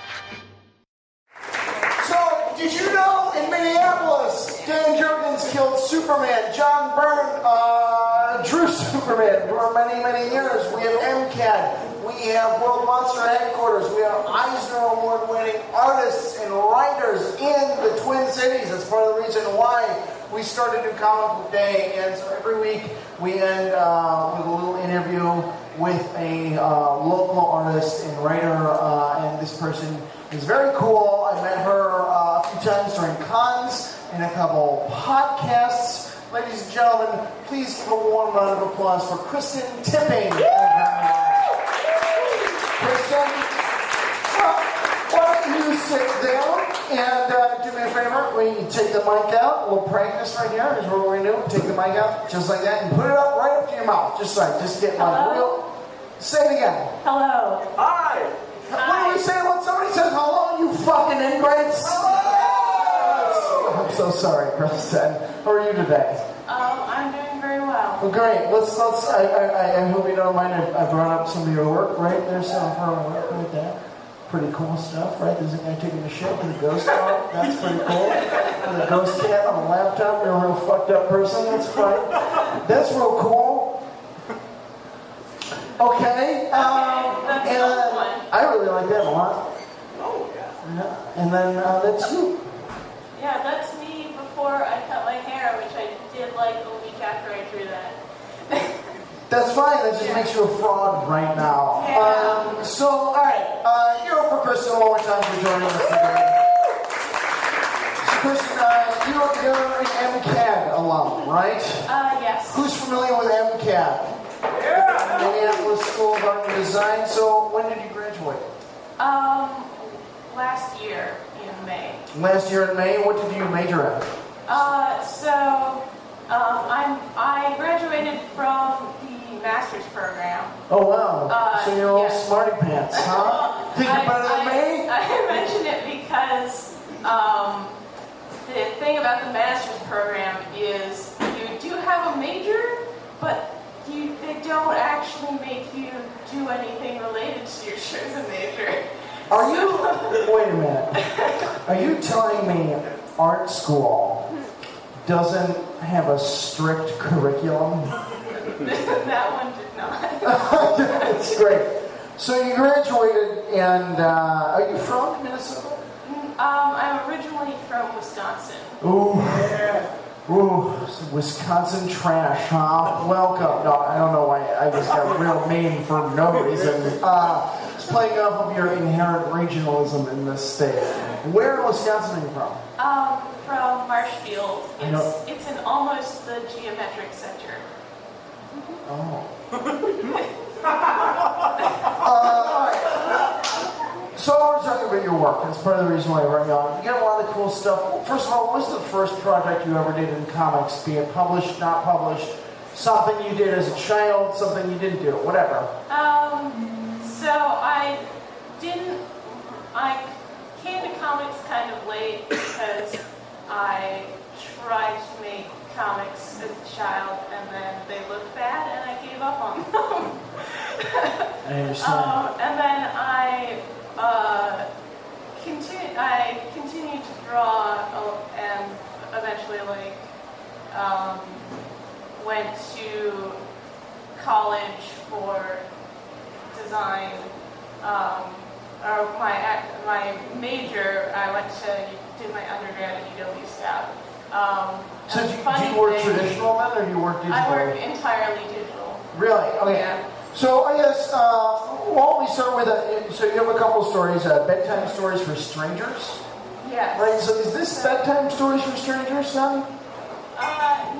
[SPEAKER 4] So, did you know in Minneapolis, Dan Jurgens killed Superman, John Byrne drew Superman for many, many years. We have MCAD, we have World Monster Headquarters, we have Eisner Award-winning artists and writers in the Twin Cities. That's part of the reason why we started New Comic Book Day, and so every week we end with a little interview with a local artist and writer, and this person is very cool. I met her a few times during cons and a couple podcasts. Ladies and gentlemen, please give a warm round of applause for Kristin Tipping. Kristin, well, why don't you sit down and do me a favor? We take the mic out. We'll practice right here. Here's what we're going to do. Take the mic out just like that and put it up right up to your mouth. Just get like real. Say it again.
[SPEAKER 9] Hello.
[SPEAKER 4] Hi. What do we say when somebody says hello, you fucking ingrates? I'm so sorry, Kristin. How are you today?
[SPEAKER 9] I'm doing very well.
[SPEAKER 4] Well, great. I hope you don't mind. I brought up some of your work right there. Some of her work right there. Pretty cool stuff, right? There's a guy taking a shit with a ghost dog. That's pretty cool. With a ghost cat on a laptop. You're a real fucked up person. That's fine. That's real cool. Okay.
[SPEAKER 9] That's
[SPEAKER 4] and
[SPEAKER 9] one.
[SPEAKER 4] I really like that a lot. Oh, yeah. And then that's you.
[SPEAKER 9] Yeah, that's me before I cut my hair, which I did like a week after I drew that.
[SPEAKER 4] That's fine. That just makes you a fraud right now.
[SPEAKER 9] Yeah.
[SPEAKER 4] So, all right. You're up for Kristin one more time for joining us today. So, Kristin, you're an MCAD alum, right?
[SPEAKER 9] Yes.
[SPEAKER 4] Who's familiar with MCAD? Yeah. Minneapolis School of Art and Design. So, when did you graduate?
[SPEAKER 9] Last year in May.
[SPEAKER 4] Last year in May. What did you major in?
[SPEAKER 9] I graduated from the master's program.
[SPEAKER 4] Oh, wow. So you're all
[SPEAKER 9] yes.
[SPEAKER 4] smarty pants, huh? Think you're better than me?
[SPEAKER 9] I mention it because the thing about the master's program is you do have a major, but they don't actually make you do anything related to your chosen major.
[SPEAKER 4] Are you, wait a minute, are you telling me art school doesn't have a strict curriculum?
[SPEAKER 9] That one did not.
[SPEAKER 4] That's great. So you graduated, and are you from Minnesota?
[SPEAKER 9] I'm originally from Wisconsin.
[SPEAKER 4] Ooh. Ooh, Wisconsin trash, huh? Welcome. No, I don't know why. I just got a real name for no reason. It's playing off of your inherent regionalism in this state. Where in Wisconsin are you from?
[SPEAKER 9] From Marshfield. It's in almost the geometric center.
[SPEAKER 4] Oh. All right. So we're talking about your work. That's part of the reason why we're on. You got a lot of cool stuff. First of all, what was the first project you ever did in comics? Be it published, not published, something you did as a child, something you didn't do, whatever.
[SPEAKER 9] So I came to comics kind of late because I tried to make comics as a child and then they looked bad and I gave up on them.
[SPEAKER 4] I understand.
[SPEAKER 9] And then I continued to draw and eventually went to college for design. My major, I went to did my undergrad at UW Staff.
[SPEAKER 4] So do you work traditional then, or do you work digital?
[SPEAKER 9] I work entirely digital.
[SPEAKER 4] Really? Okay.
[SPEAKER 9] Yeah.
[SPEAKER 4] So I guess, why don't we start with so you have a couple stories, bedtime stories for strangers?
[SPEAKER 9] Yes.
[SPEAKER 4] Right, so is this bedtime stories for strangers, son?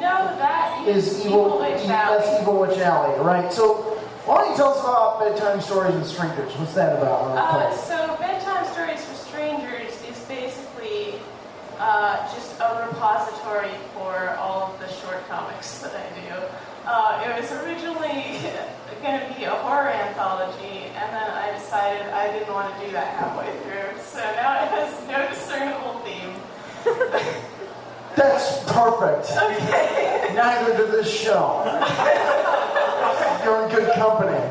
[SPEAKER 9] No, that is Evil Witch Allie.
[SPEAKER 4] That's Evil Witch Allie, right? So why don't you tell us about bedtime stories and strangers? What's that about?
[SPEAKER 9] So bedtime stories for strangers is basically just a repository for all of the short comics that I do. It was originally going to be a horror anthology, and then I decided I didn't want to do that halfway through. So now it has no discernible theme.
[SPEAKER 4] That's perfect.
[SPEAKER 9] Okay.
[SPEAKER 4] Neither did this show. You're in good company.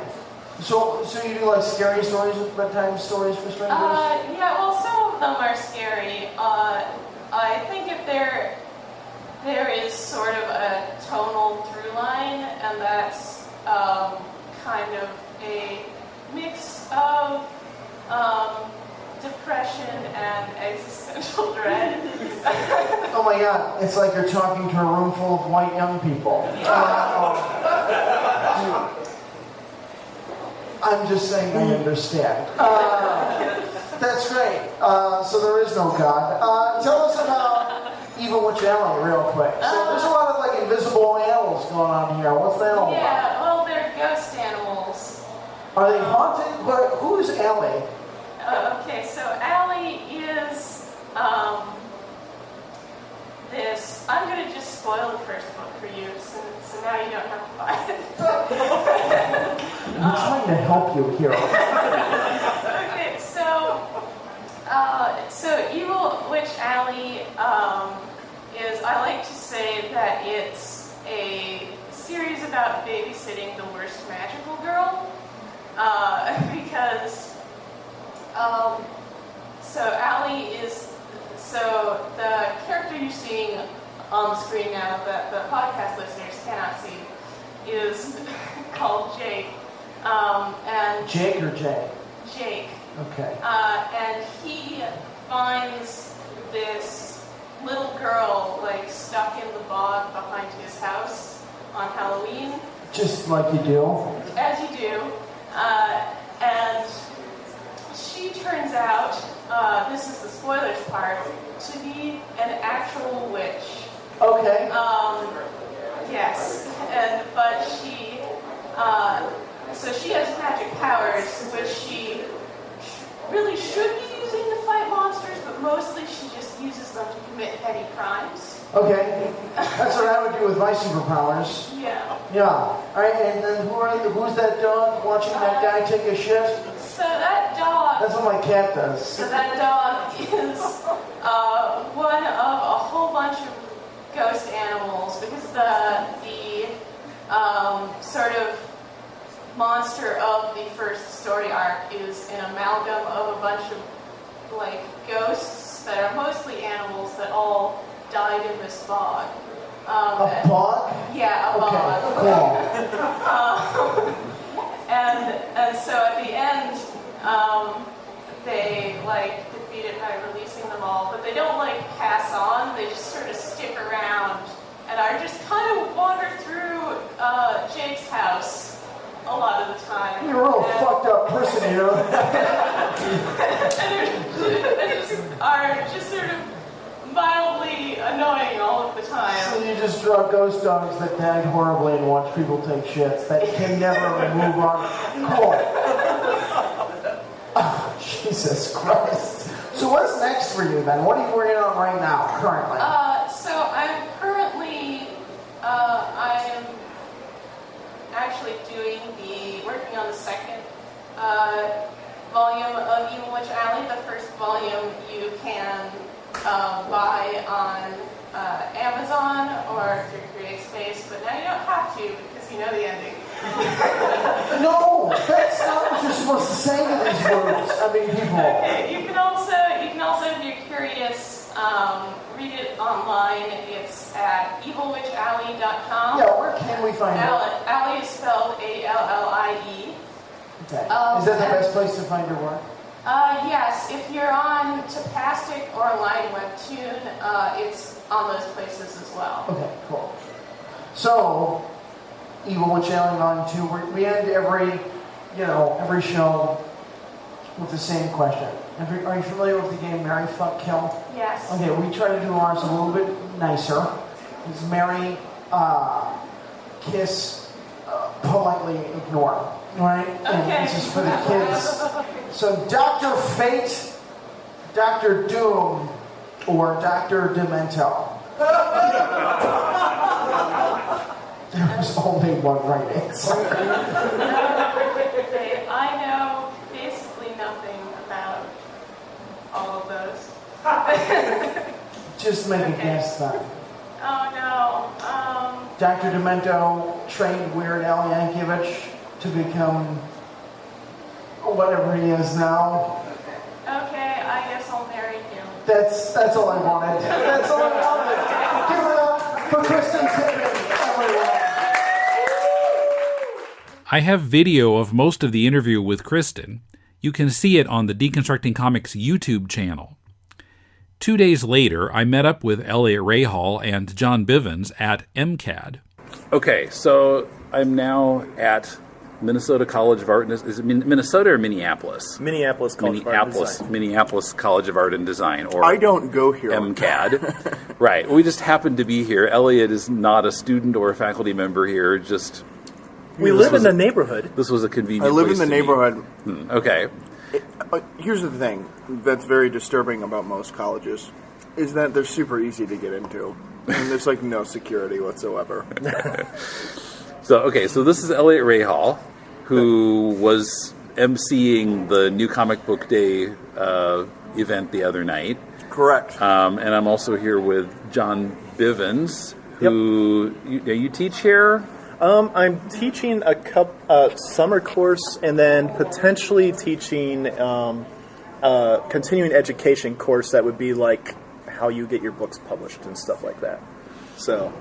[SPEAKER 4] So you do like scary stories, bedtime stories for strangers?
[SPEAKER 9] Yeah, well, some of them are scary. I think if there is sort of a tonal through line, and that's kind of a mix of depression and existential dread.
[SPEAKER 4] Oh my God, it's like you're talking to a room full of white young people. I'm just saying I understand. That's great. So there is no God. Tell us about Evil Witch Allie real quick. So there's a lot of like invisible animals going on here. What's that all about?
[SPEAKER 9] Yeah, well, they're ghost animals.
[SPEAKER 4] Are they haunted? But who's Allie?
[SPEAKER 9] Okay, so Allie is this. I'm going to just spoil the first book for you, so now you don't have to buy it.
[SPEAKER 4] I'm trying to help you here.
[SPEAKER 9] Okay, so Evil Witch Allie is, I like to say that it's a series about babysitting the worst magical girl, because so Allie is, so the character you're seeing on the screen now that the podcast listeners cannot see is called Jake. And
[SPEAKER 4] Jake or Jay?
[SPEAKER 9] Jake.
[SPEAKER 4] Okay.
[SPEAKER 9] And he finds this little girl like stuck in the bog behind his house on Halloween.
[SPEAKER 4] Just like you do.
[SPEAKER 9] As you do. And she turns out, this is the spoilers part, to be an actual witch.
[SPEAKER 4] Okay.
[SPEAKER 9] Yes. But she, so she has magic powers, which she really should be using to fight monsters, but mostly she just uses them to commit petty crimes.
[SPEAKER 4] Okay. That's what I would do with my superpowers.
[SPEAKER 9] Yeah.
[SPEAKER 4] Yeah. All right, and then who's that dog watching that guy take a shit?
[SPEAKER 9] So that dog...
[SPEAKER 4] That's what my cat does.
[SPEAKER 9] So that dog is one of a whole bunch of ghost animals, because the sort of monster of the first story arc is an amalgam of a bunch of like ghosts that are mostly animals that all died in this bog.
[SPEAKER 4] A bog?
[SPEAKER 9] Yeah, a bog.
[SPEAKER 4] Cool.
[SPEAKER 9] And so at the end, they like defeat it by releasing them all, but they don't like pass on. They just sort of stick around and I just kind of wander through Jake's house a lot of the time.
[SPEAKER 4] You're a real fucked up person, you know?
[SPEAKER 9] and are just sort of mildly annoying all of the time.
[SPEAKER 4] So you just draw ghost dogs that died horribly and watch people take shits that can never move on. Cool. Oh, Jesus Christ. So what's next for you then? What are you working on right now, currently?
[SPEAKER 9] So I'm currently, I am actually working on the second volume of Evil Witch Allie. The first volume you can buy on Amazon or through CreateSpace, but now you don't have to because you know the ending.
[SPEAKER 4] No, that's not what you're supposed to say to these words. I mean, people.
[SPEAKER 9] Okay, you can also, if you're curious, read it online. It's at evilwitchallie.com.
[SPEAKER 4] Yeah, where can we find it?
[SPEAKER 9] Allie is spelled Allie.
[SPEAKER 4] Okay. Is that the best place to find your work?
[SPEAKER 9] Yes, if you're on Tapastic or Line Webtoon, it's on those places as well.
[SPEAKER 4] Okay, cool. So, Evil Witch Allie on 2. We end every show with the same question. Are you familiar with the game Marry, Fuck, Kill?
[SPEAKER 9] Yes.
[SPEAKER 4] Okay, we try to do ours a little bit nicer. It's marry, kiss, politely ignore. Right?
[SPEAKER 9] Okay.
[SPEAKER 4] And this is for the kids. So Dr. Fate, Dr. Doom, or Dr. Demento. There was only one right answer.
[SPEAKER 9] I know basically nothing about all of those.
[SPEAKER 4] Just make a guess then.
[SPEAKER 9] Oh no.
[SPEAKER 4] Dr. Demento trained Weird Al Yankovic to become whatever he is now.
[SPEAKER 9] Okay, I guess I'll marry him.
[SPEAKER 4] That's all I wanted. That's all I wanted. Give it up for Kristin Tipping, everyone.
[SPEAKER 1] I have video of most of the interview with Kristin. You can see it on the Deconstructing Comics YouTube channel. 2 days later, I met up with Eliot Rahal and John Bivens at MCAD. Okay, so I'm now at Minnesota College of Art. Is it Minnesota or Minneapolis?
[SPEAKER 10] Minneapolis College of Art and Design.
[SPEAKER 1] Minneapolis College of Art and Design. Or
[SPEAKER 10] I don't go here.
[SPEAKER 1] MCAD. Right. We just happen to be here. Eliot is not a student or a faculty member here. Just
[SPEAKER 10] we live in the neighborhood.
[SPEAKER 1] This was a convenient.
[SPEAKER 10] I live in the neighborhood.
[SPEAKER 1] Okay.
[SPEAKER 10] Here's the thing that's very disturbing about most colleges is that they're super easy to get into, and there's like no security whatsoever.
[SPEAKER 1] So this is Eliot Rahal, who was emceeing the New Comic Book Day event the other night.
[SPEAKER 10] Correct.
[SPEAKER 1] And I'm also here with John Bivens, who you teach here.
[SPEAKER 10] I'm teaching a summer course, and then potentially teaching a continuing education course that would be like how you get your books published and stuff like that. So,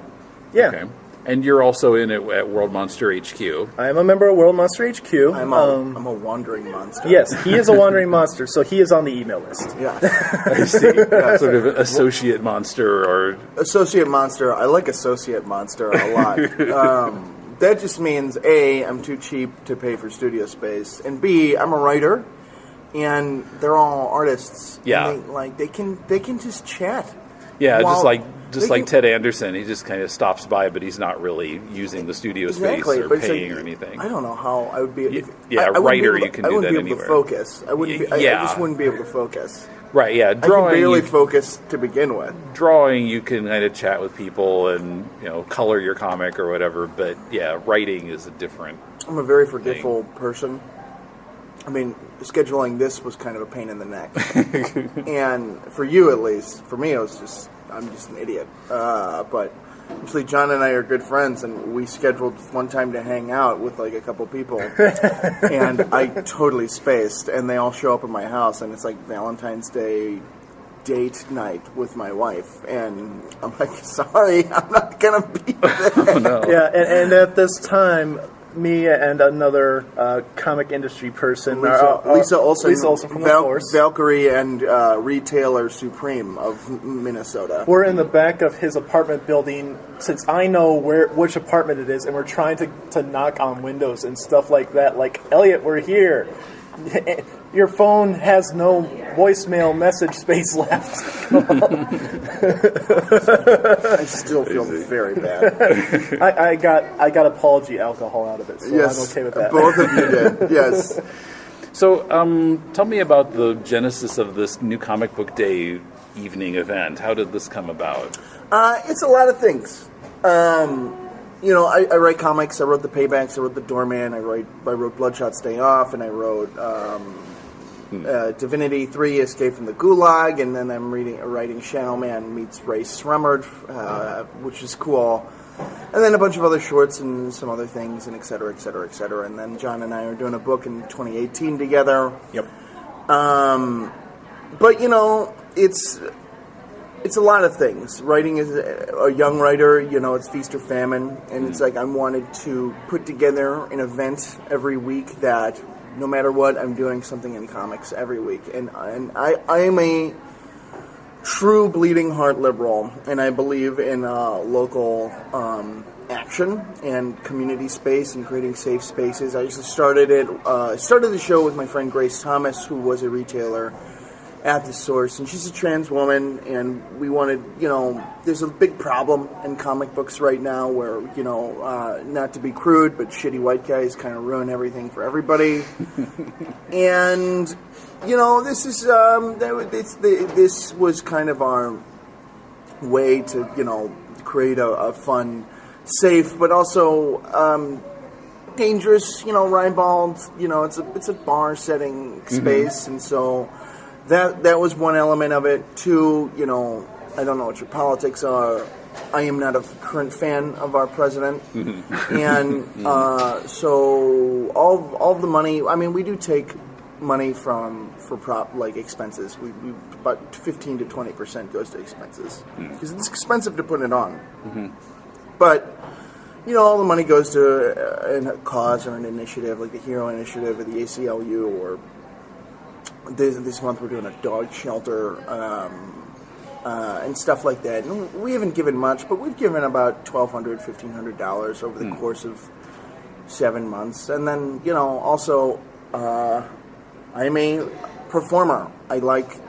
[SPEAKER 10] yeah.
[SPEAKER 1] Okay. And you're also in at World Monster HQ. I
[SPEAKER 10] am a member of World Monster HQ.
[SPEAKER 7] I'm a wandering monster.
[SPEAKER 10] Yes, he is a wandering monster, so he is on the email list.
[SPEAKER 7] Yeah.
[SPEAKER 1] I see. Sort of associate monster or...
[SPEAKER 7] Associate monster. I like associate monster a lot. That just means, A, I'm too cheap to pay for studio space, and B, I'm a writer, and they're all artists.
[SPEAKER 1] Yeah.
[SPEAKER 7] And they can just chat.
[SPEAKER 1] Yeah, just like Ted Anderson, he just kind of stops by, but he's not really using the studio space or paying or anything.
[SPEAKER 7] I don't know how I would be.
[SPEAKER 1] You can do that anywhere.
[SPEAKER 7] I wouldn't be able to focus. I just wouldn't be able to focus.
[SPEAKER 1] Right, yeah. Drawing,
[SPEAKER 7] I can barely focus to begin with.
[SPEAKER 1] Drawing, you can kind of chat with people and color your comic or whatever. But yeah, writing is a different.
[SPEAKER 7] I'm a very forgetful person. I mean, scheduling this was kind of a pain in the neck, and for you at least, for me, I'm just an idiot. But actually, John and I are good friends, and we scheduled one time to hang out with like a couple people, and I totally spaced, and they all show up at my house, and it's like Valentine's Day date night with my wife, and I'm like, sorry, I'm not gonna be there.
[SPEAKER 1] Oh, no.
[SPEAKER 10] Yeah, and at this time, me and another comic industry person,
[SPEAKER 7] Lisa Olson
[SPEAKER 10] from the Force.
[SPEAKER 7] Valkyrie and retailer Supreme of Minnesota.
[SPEAKER 10] We're in the back of his apartment building, since I know which apartment it is, and we're trying to knock on windows and stuff like that. Like, Elliot, we're here. Your phone has no voicemail message space left.
[SPEAKER 7] I still feel very bad.
[SPEAKER 10] I got apology alcohol out of it, so
[SPEAKER 7] yes,
[SPEAKER 10] I'm okay with that.
[SPEAKER 7] Both of you did, yes.
[SPEAKER 1] So, tell me about the genesis of this new Comic Book Day evening event. How did this come about?
[SPEAKER 7] It's a lot of things. I write comics. I wrote The Paybacks. I wrote The Doorman. I wrote Bloodshot's Day Off, and I wrote Divinity 3: Escape from the Gulag, and then I'm writing Shadow Man meets Ray Sremmerd, which is cool. And then a bunch of other shorts and some other things, and et cetera, et cetera, et cetera. And then John and I are doing a book in 2018 together.
[SPEAKER 1] Yep.
[SPEAKER 7] But, it's a lot of things. Writing as a young writer, it's feast or famine. And it's like I wanted to put together an event every week that no matter what, I'm doing something in comics every week. And I am a true bleeding heart liberal, and I believe in local action and community space and creating safe spaces. I just started the show with my friend Grace Thomas, who was a retailer at the Source, and she's a trans woman, and we wanted, there's a big problem in comic books right now where, not to be crude, but shitty white guys kind of ruin everything for everybody. And, this is, this was kind of our way to, create a fun, safe, but also dangerous, ribald, it's a bar setting space, and so that was one element of it. Two, I don't know what your politics are. I am not a current fan of our president, and so all the money. I mean, we do take money for expenses. We about 15 to 20% goes to expenses because it's expensive to put it on. But all the money goes to a cause or an initiative like the Hero Initiative or the ACLU or. This month we're doing a dog shelter and stuff like that. And we haven't given much, but we've given about $1,200, $1,500 over the course of 7 months. And then, also I'm a performer. I like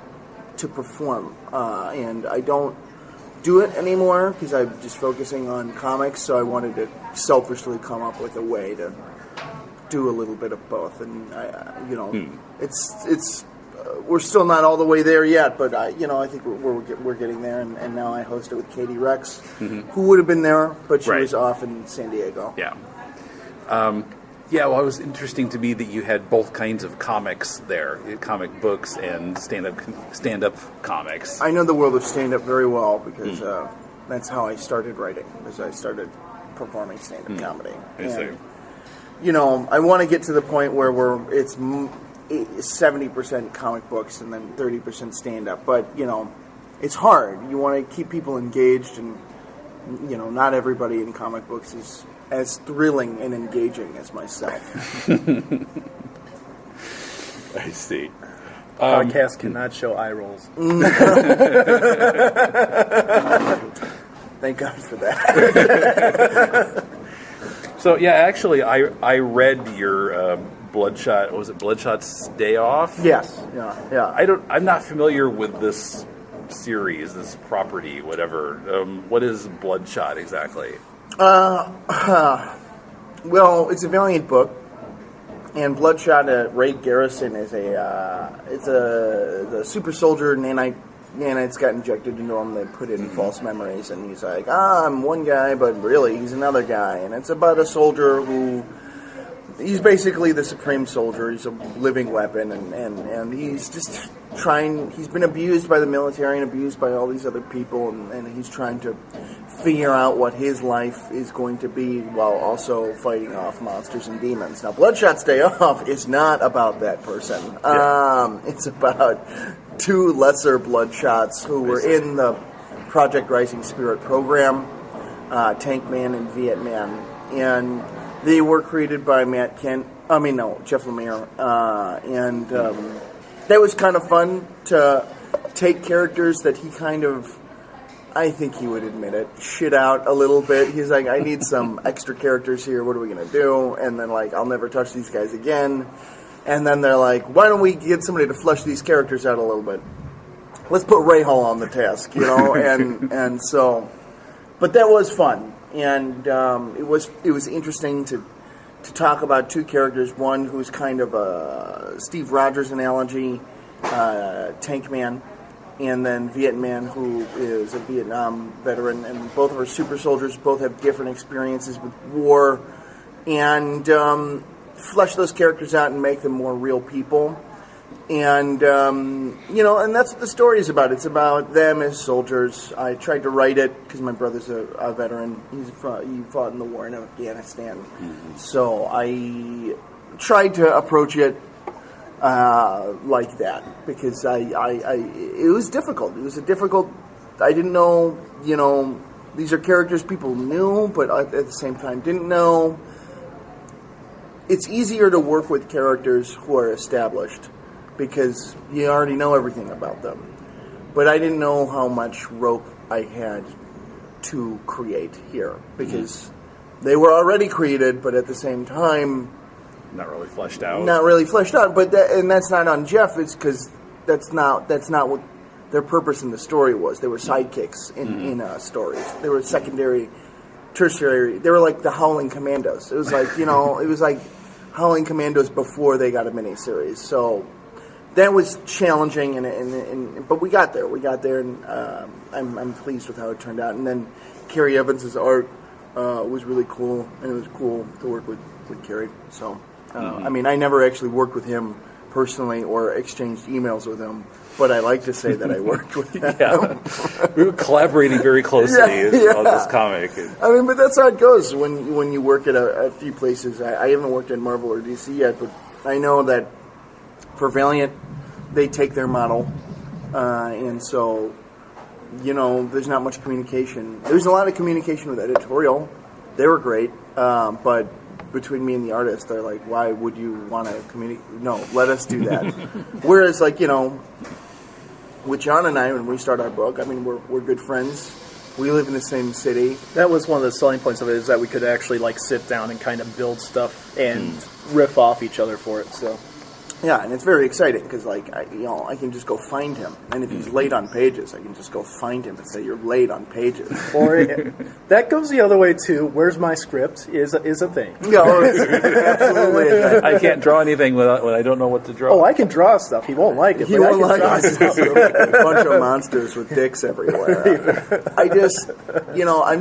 [SPEAKER 7] to perform, and I don't do it anymore because I'm just focusing on comics. So I wanted to selfishly come up with a way to do a little bit of both, and it's we're still not all the way there yet, but I think we're getting there, and now I host it with Katy Rex, who would have been there, but she was off in San Diego.
[SPEAKER 1] Yeah. Well, it was interesting to me that you had both kinds of comics there, comic books and stand-up comics.
[SPEAKER 7] I know the world of stand-up very well because that's how I started writing, because I started performing stand-up comedy. I want to get to the point where it's 70% comic books and then 30% stand-up. But, it's hard. You want to keep people engaged, and, not everybody in comic books is as thrilling and engaging as myself.
[SPEAKER 1] I see.
[SPEAKER 10] Podcasts cannot show eye rolls.
[SPEAKER 7] Thank God for that.
[SPEAKER 1] So actually, I read your Bloodshot. Was it Bloodshot's Day Off?
[SPEAKER 7] Yes. Yeah.
[SPEAKER 1] I'm not familiar with this series, this property, whatever. What is Bloodshot exactly?
[SPEAKER 7] Well, it's a Valiant book, and Bloodshot. Ray Garrison is the super soldier nanites got injected into him. They put in false memories, and he's like, I'm one guy, but really he's another guy. And it's about a soldier who, he's basically the supreme soldier. He's a living weapon, and he's just he's been abused by the military and abused by all these other people, and he's trying to figure out what his life is going to be while also fighting off monsters and demons. Now, Bloodshot's Day Off is not about that person. It's about two lesser Bloodshots who were in the Project Rising Spirit program, Tank Man and Viet Man. And They were created by Jeff Lemire. And that was kind of fun to take characters that he kind of, I think he would admit it, shit out a little bit. He's like, I need some extra characters here. What are we going to do? And then, like, I'll never touch these guys again. And then they're like, why don't we get somebody to flesh these characters out a little bit? Let's put Rahal on the task, and so, but that was fun. And it was interesting to talk about two characters. One who's kind of a Steve Rogers analogy, tank man, and then Viet Man, who is a Vietnam veteran. And both are super soldiers. Both have different experiences with war, and flesh those characters out and make them more real people. And and that's what the story is about. It's about them as soldiers. I tried to write it because my brother's a veteran. He fought in the war in Afghanistan. Mm-hmm. So I tried to approach it like that because it was difficult. I didn't know, these are characters people knew, but at the same time didn't know. It's easier to work with characters who are established, because you already know everything about them. But I didn't know how much rope I had to create here, because they were already created, but at the same time...
[SPEAKER 3] Not really fleshed out.
[SPEAKER 7] But that's not on Jeff. It's because that's not what their purpose in the story was. They were sidekicks in stories. They were secondary, tertiary. They were like the Howling Commandos. It was like, it was like Howling Commandos before they got a miniseries. So... that was challenging, but we got there. And I'm pleased with how it turned out. And then Carrie Evans's art was really cool, and it was cool to work with Carrie. So, I never actually worked with him personally or exchanged emails with him, but I like to say that I worked with him.
[SPEAKER 3] We were collaborating very closely on this comic.
[SPEAKER 7] But that's how it goes when you work at a few places. I haven't worked at Marvel or DC yet, but I know that for Valiant, they take their model, and so, there's not much communication. There's a lot of communication with editorial. They were great, but between me and the artist, they're like, why would you want to communicate? No, let us do that. Whereas, with John and I, when we start our book, we're good friends. We live in the same city.
[SPEAKER 10] That was one of the selling points of it, is that we could actually, sit down and kind of build stuff and riff off each other for it, so...
[SPEAKER 7] Yeah, and it's very exciting because, I can just go find him, and if he's late on pages, I can just go find him and say, "You're late on pages."
[SPEAKER 10] Or that goes the other way too. Where's my script is a thing.
[SPEAKER 7] Yeah, absolutely.
[SPEAKER 3] I can't draw anything when I don't know what to draw.
[SPEAKER 10] Oh, I can draw stuff. He won't like it.
[SPEAKER 7] He won't like it. A bunch of monsters with dicks everywhere. I'm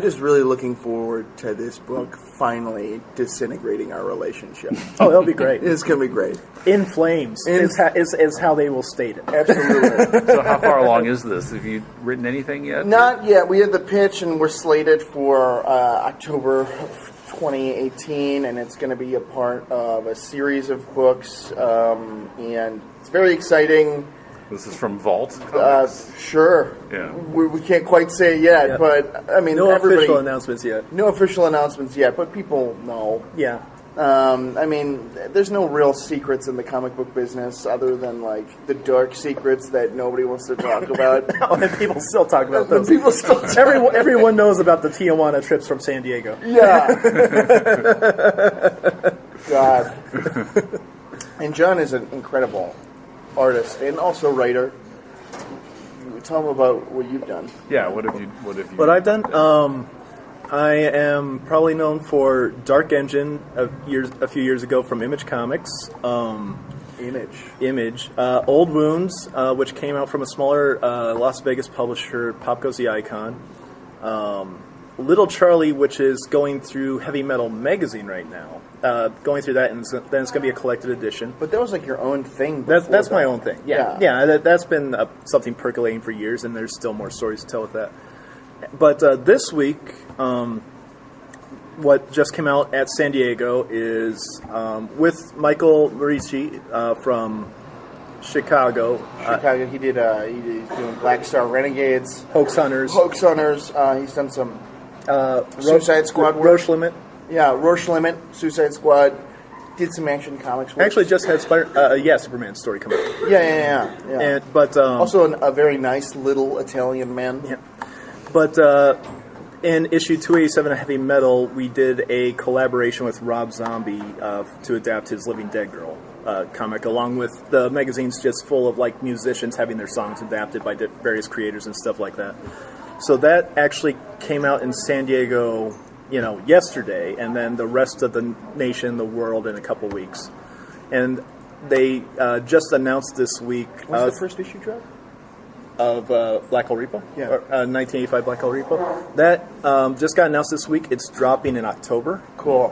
[SPEAKER 7] just really looking forward to this book finally disintegrating our relationship.
[SPEAKER 10] Oh, it'll be great.
[SPEAKER 7] It's gonna be great.
[SPEAKER 10] In flames is how they will state it.
[SPEAKER 7] Absolutely.
[SPEAKER 3] So how far along is this? Have you written anything yet?
[SPEAKER 7] Not yet. We had the pitch, and we're slated for October of 2018, and it's going to be a part of a series of books, and it's very exciting.
[SPEAKER 3] This is from Vault?
[SPEAKER 7] Sure.
[SPEAKER 3] Yeah.
[SPEAKER 7] We can't quite say it yet, but,
[SPEAKER 10] no official announcements yet.
[SPEAKER 7] No official announcements yet, but people know.
[SPEAKER 10] Yeah.
[SPEAKER 7] There's no real secrets in the comic book business other than, the dark secrets that nobody wants to talk about.
[SPEAKER 10] And people still talk about those.
[SPEAKER 7] People still
[SPEAKER 10] Everyone knows about the Tijuana trips from San Diego.
[SPEAKER 7] Yeah. God. And John is an incredible artist and also writer. Tell them about what you've done.
[SPEAKER 3] Yeah, what have you?
[SPEAKER 10] What I've done? I am probably known for Dark Engine a few years ago from Image Comics. Image. Old Wounds, which came out from a smaller Las Vegas publisher, Pop Goes the Icon. Little Charlie, which is going through Heavy Metal Magazine right now. Going through that, and then it's going to be a collected edition.
[SPEAKER 7] But that was your own thing.
[SPEAKER 10] That's my own thing. Yeah. That's been something percolating for years, and there's still more stories to tell with that. But this week, what just came out at San Diego is with Michael Marici from Chicago.
[SPEAKER 7] He's doing Black Star Renegades,
[SPEAKER 10] Hoax Hunters.
[SPEAKER 7] He's done some Suicide Squad work.
[SPEAKER 10] Roche Limit.
[SPEAKER 7] Yeah, Roche Limit, Suicide Squad, did some Action Comics work.
[SPEAKER 10] Actually, just had Superman story come out.
[SPEAKER 7] Yeah.
[SPEAKER 10] But
[SPEAKER 7] also a very nice little Italian man.
[SPEAKER 10] Yeah. But in issue 287 of Heavy Metal, we did a collaboration with Rob Zombie to adapt his Living Dead Girl comic, along with the magazine's just full of like musicians having their songs adapted by various creators and stuff like that. So that actually came out in San Diego, yesterday, and then the rest of the nation, the world, in a couple weeks. And they just announced this week.
[SPEAKER 7] When's the first issue drop?
[SPEAKER 10] Of Black Hole Repo?
[SPEAKER 7] Yeah.
[SPEAKER 10] 1985 Black Hole Repo. That just got announced this week. It's dropping in October.
[SPEAKER 7] Cool.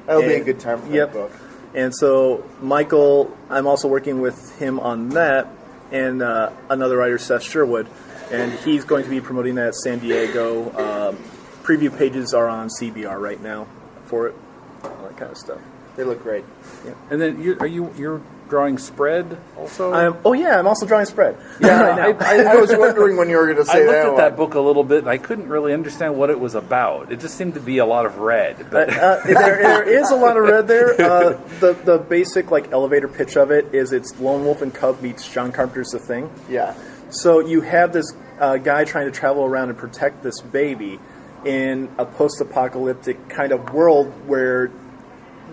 [SPEAKER 7] That'll be a good time for that book.
[SPEAKER 10] And so, Michael, I'm also working with him on that, and another writer, Seth Sherwood, and he's going to be promoting that at San Diego. Preview pages are on CBR right now for it. All that kind of stuff.
[SPEAKER 7] They look great.
[SPEAKER 1] Yeah. And then you're drawing spread also?
[SPEAKER 10] I'm also drawing spread.
[SPEAKER 7] Yeah, right now. I was wondering when you were going to say that.
[SPEAKER 1] I looked at that book a little bit, and I couldn't really understand what it was about. It just seemed to be a lot of red. But
[SPEAKER 10] there is a lot of red there. The basic elevator pitch of it is it's Lone Wolf and Cub meets John Carpenter's The Thing.
[SPEAKER 7] Yeah.
[SPEAKER 10] So you have this guy trying to travel around and protect this baby in a post-apocalyptic kind of world where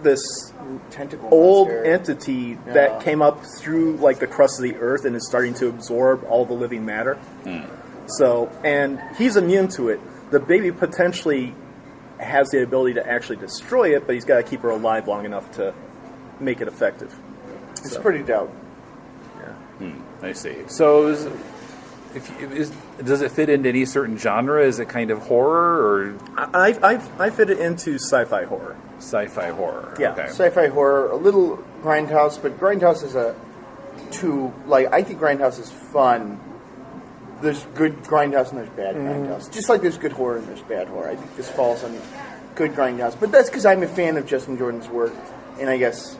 [SPEAKER 10] this
[SPEAKER 7] tentacle
[SPEAKER 10] old
[SPEAKER 7] monster
[SPEAKER 10] entity that came up through the crust of the earth and is starting to absorb all the living matter. So, and he's immune to it. The baby potentially has the ability to actually destroy it, but he's got to keep her alive long enough to make it effective.
[SPEAKER 7] It's pretty dope.
[SPEAKER 10] Yeah.
[SPEAKER 1] I see. So does it fit into any certain genre? Is it kind of horror, or
[SPEAKER 10] I fit it into sci-fi horror.
[SPEAKER 1] Sci-fi horror.
[SPEAKER 10] Yeah.
[SPEAKER 1] Okay.
[SPEAKER 7] Sci-fi horror, a little Grindhouse, but Grindhouse is I think Grindhouse is fun. There's good Grindhouse and there's bad Grindhouse. Just like there's good horror and there's bad horror. I think this falls on good Grindhouse. But that's because I'm a fan of Justin Jordan's work, and I guess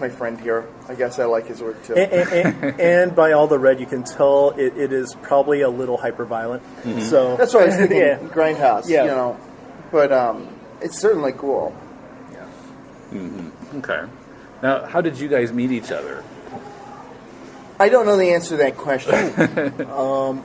[SPEAKER 7] my friend here, I guess I like his work too.
[SPEAKER 10] And by all the red, you can tell it is probably a little hyper-violent. Mm-hmm. So
[SPEAKER 7] that's what I was thinking, Grindhouse,
[SPEAKER 10] Yeah.
[SPEAKER 7] But it's certainly cool.
[SPEAKER 10] Yeah.
[SPEAKER 1] Mm-hmm. Okay. Now, how did you guys meet each other?
[SPEAKER 7] I don't know the answer to that question.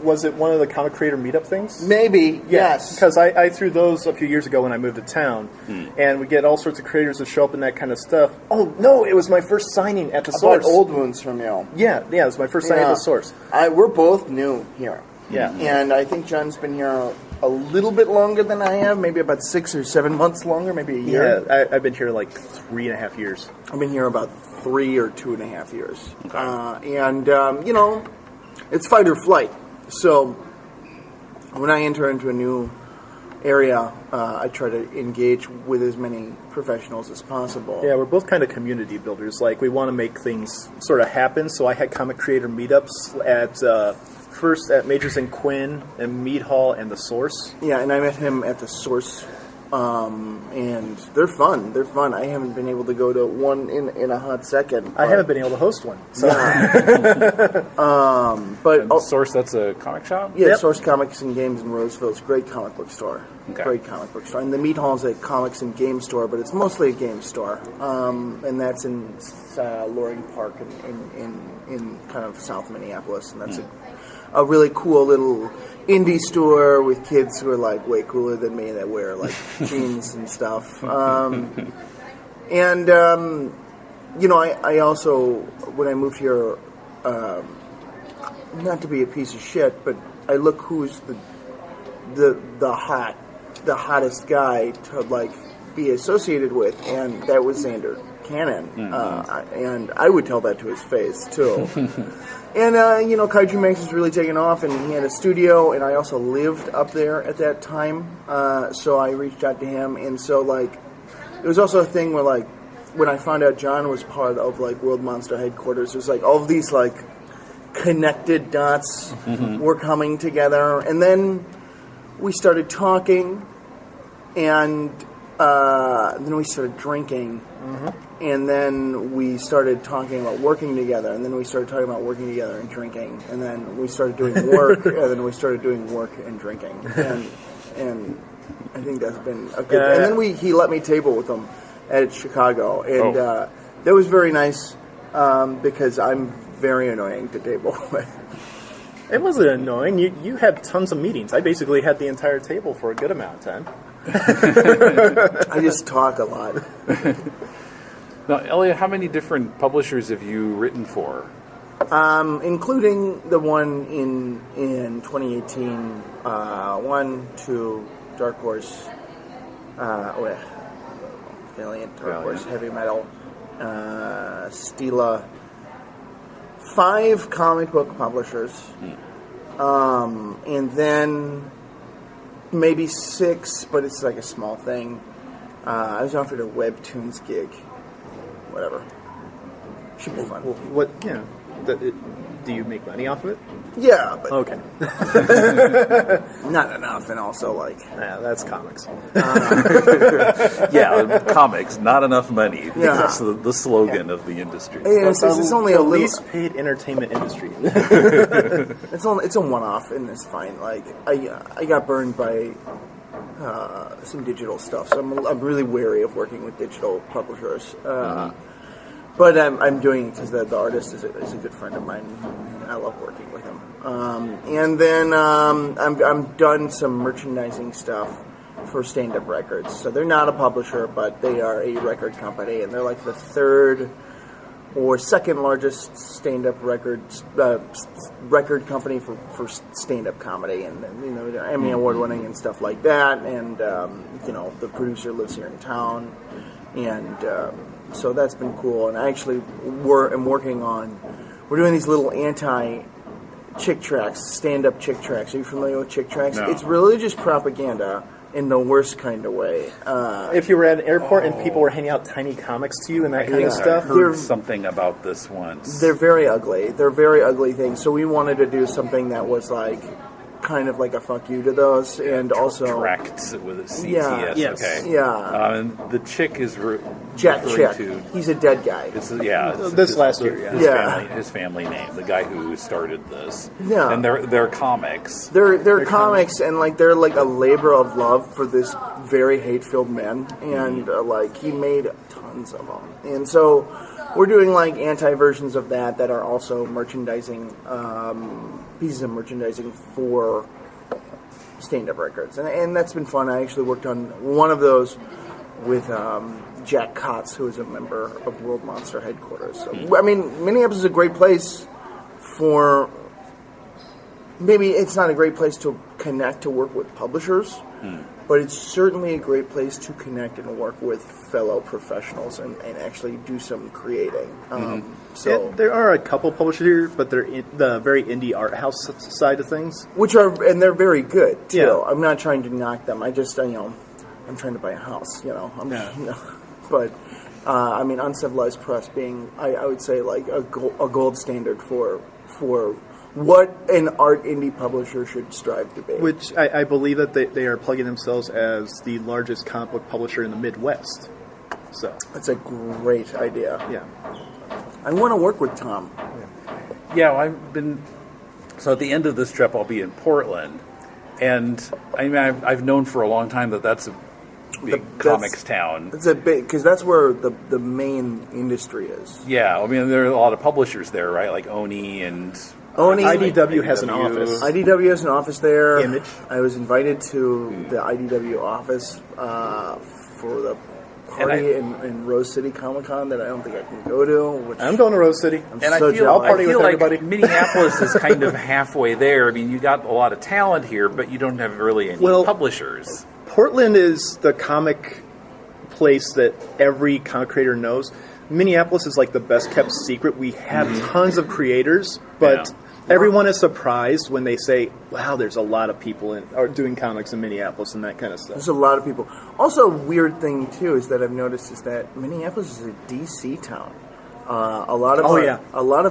[SPEAKER 10] Was it one of the comic creator meetup things?
[SPEAKER 7] Maybe, yes.
[SPEAKER 10] Because I threw those a few years ago when I moved to town, and we get all sorts of creators to show up and that kind of stuff. Oh, no, it was my first signing at the Source.
[SPEAKER 7] I bought Old Wounds from you.
[SPEAKER 10] Yeah, it was my first signing at the Source.
[SPEAKER 7] We're both new here.
[SPEAKER 10] Yeah.
[SPEAKER 7] And I think John's been here a little bit longer than I have, maybe about 6 or 7 months longer, maybe a year.
[SPEAKER 10] Yeah, I've been here 3.5 years.
[SPEAKER 7] I've been here about 3 or 2.5 years.
[SPEAKER 1] Okay.
[SPEAKER 7] It's fight or flight. So when I enter into a new area, I try to engage with as many professionals as possible.
[SPEAKER 10] Yeah, we're both kind of community builders. We want to make things sort of happen. So I had comic creator meetups first at Majors and Quinn and Mead Hall and the Source.
[SPEAKER 7] Yeah, and I met him at the Source. And they're fun. I haven't been able to go to one in a hot second.
[SPEAKER 10] I haven't been able to host one. So.
[SPEAKER 1] But Source, that's a comic shop?
[SPEAKER 7] Yeah, Source Comics and Games in Roseville. It's a great comic book store.
[SPEAKER 1] Okay.
[SPEAKER 7] Great comic book store. And the Meat Hall is a comics and game store, but it's mostly a game store. And that's in Loring Park in kind of South Minneapolis. And that's a really cool little indie store with kids who are way cooler than me that wear jeans and stuff. I also, when I moved here, not to be a piece of shit, but I look who's the hottest guy to be associated with, and that was Xander Cannon. And I would tell that to his face too. And, Kaiju Max was really taking off, and he had a studio, and I also lived up there at that time, so I reached out to him, and so, it was also a thing where, when I found out John was part of, World Monster Headquarters, there's, all of these, connected dots were coming together, and then we started talking, and then we started drinking, and then we started talking about working together, and then we started talking about working together and drinking, and then we started doing work, and then we started doing work and drinking, and I think that's been a good. And then he let me table with him at Chicago, and that was very nice because I'm very annoying to table with.
[SPEAKER 10] It wasn't annoying. You had tons of meetings. I basically had the entire table for a good amount of time.
[SPEAKER 7] I just talk a lot.
[SPEAKER 1] Now, Elliot, how many different publishers have you written for?
[SPEAKER 7] Including the one in 2018, 1, 2, Dark Horse, Valiant, Dark Horse, Heavy Metal, Stila, 5 comic book publishers, and then maybe 6, but it's like a small thing. I was offered a Webtoons gig. Whatever. Should be fun.
[SPEAKER 10] What? Yeah. Do you make money off of it?
[SPEAKER 7] Yeah, but
[SPEAKER 10] okay.
[SPEAKER 7] Not enough, and also
[SPEAKER 10] that's comics.
[SPEAKER 1] Yeah, comics, not enough money.
[SPEAKER 7] Yeah.
[SPEAKER 1] That's the slogan of the industry.
[SPEAKER 7] It's only a
[SPEAKER 10] least paid entertainment industry.
[SPEAKER 7] It's a one-off, and it's fine. Like I got burned by some digital stuff, so I'm really wary of working with digital publishers. But I'm doing it because the artist is a good friend of mine, and I love working with him. And then I'm done some merchandising stuff for Stand-Up Records. So they're not a publisher, but they are a record company, and they're like the 3rd or 2nd largest stand-up record company for stand-up comedy, and they're Emmy Award winning and stuff like that. And the producer lives here in town, and so that's been cool. And I actually am working on. We're doing these little anti-chick tracks, stand-up chick tracks. Are you familiar with chick tracks?
[SPEAKER 1] No.
[SPEAKER 7] It's religious propaganda in the worst kind of way.
[SPEAKER 10] If you were at an airport and people were handing out tiny comics to you and that kind of stuff,
[SPEAKER 1] I heard something about this once.
[SPEAKER 7] They're very ugly. They're very ugly things. So we wanted to do something that was like kind of like a fuck you to those, and also
[SPEAKER 1] correct with a CTS.
[SPEAKER 7] Yeah,
[SPEAKER 10] yes,
[SPEAKER 1] okay.
[SPEAKER 7] Yeah.
[SPEAKER 1] And the chick is
[SPEAKER 7] Jack
[SPEAKER 1] referring
[SPEAKER 7] Chick.
[SPEAKER 1] to.
[SPEAKER 7] He's a dead guy.
[SPEAKER 1] This
[SPEAKER 10] last year.
[SPEAKER 1] Yeah. His family name, the guy who started this.
[SPEAKER 7] Yeah.
[SPEAKER 1] And they're comics.
[SPEAKER 7] They're comics, and they're like a labor of love for this very hate-filled man, and he made tons of them, and so we're doing like anti-versions of that are also merchandising, pieces of merchandising for Stand-Up Records, and that's been fun. I actually worked on one of those with Jack Kotz, who is a member of World Monster Headquarters. So, I mean, Minneapolis is a great place for. Maybe it's not a great place to connect to work with publishers, but it's certainly a great place to connect and work with fellow professionals and actually do some creating. So
[SPEAKER 10] there are a couple publishers here, but they're in the very indie art house side of things,
[SPEAKER 7] and they're very good too.
[SPEAKER 10] Yeah.
[SPEAKER 7] I'm not trying to knock them. I just I'm trying to buy a house. But I mean, Uncivilized Press being I would say like a gold standard for what an art indie publisher should strive to be.
[SPEAKER 10] Which I believe that they are plugging themselves as the largest comic book publisher in the Midwest. So
[SPEAKER 7] that's a great idea.
[SPEAKER 10] Yeah,
[SPEAKER 7] I want to work with Tom.
[SPEAKER 1] Yeah, I've been. So at the end of this trip, I'll be in Portland, and I mean I've known for a long time that that's a big comics town.
[SPEAKER 7] It's a big because that's where the main industry is.
[SPEAKER 1] Yeah, I mean there are a lot of publishers there, right? Like Oni and.
[SPEAKER 10] IDW has an office.
[SPEAKER 7] IDW has an office there.
[SPEAKER 10] Image.
[SPEAKER 7] I was invited to the IDW office for the party in Rose City Comic Con that I don't think I can go to.
[SPEAKER 10] I'm going to Rose City.
[SPEAKER 1] I feel
[SPEAKER 10] like
[SPEAKER 1] like Minneapolis is kind of halfway there. I mean, you got a lot of talent here, but you don't have really any publishers.
[SPEAKER 10] Portland is the comic place that every comic creator knows. Minneapolis is like the best kept secret. We have tons of creators, but everyone is surprised when they say, wow, there's a lot of people doing comics in Minneapolis and that kind of stuff.
[SPEAKER 7] There's a lot of people. Also, a weird thing, too, is that I've noticed is that Minneapolis is a D.C. town. A lot of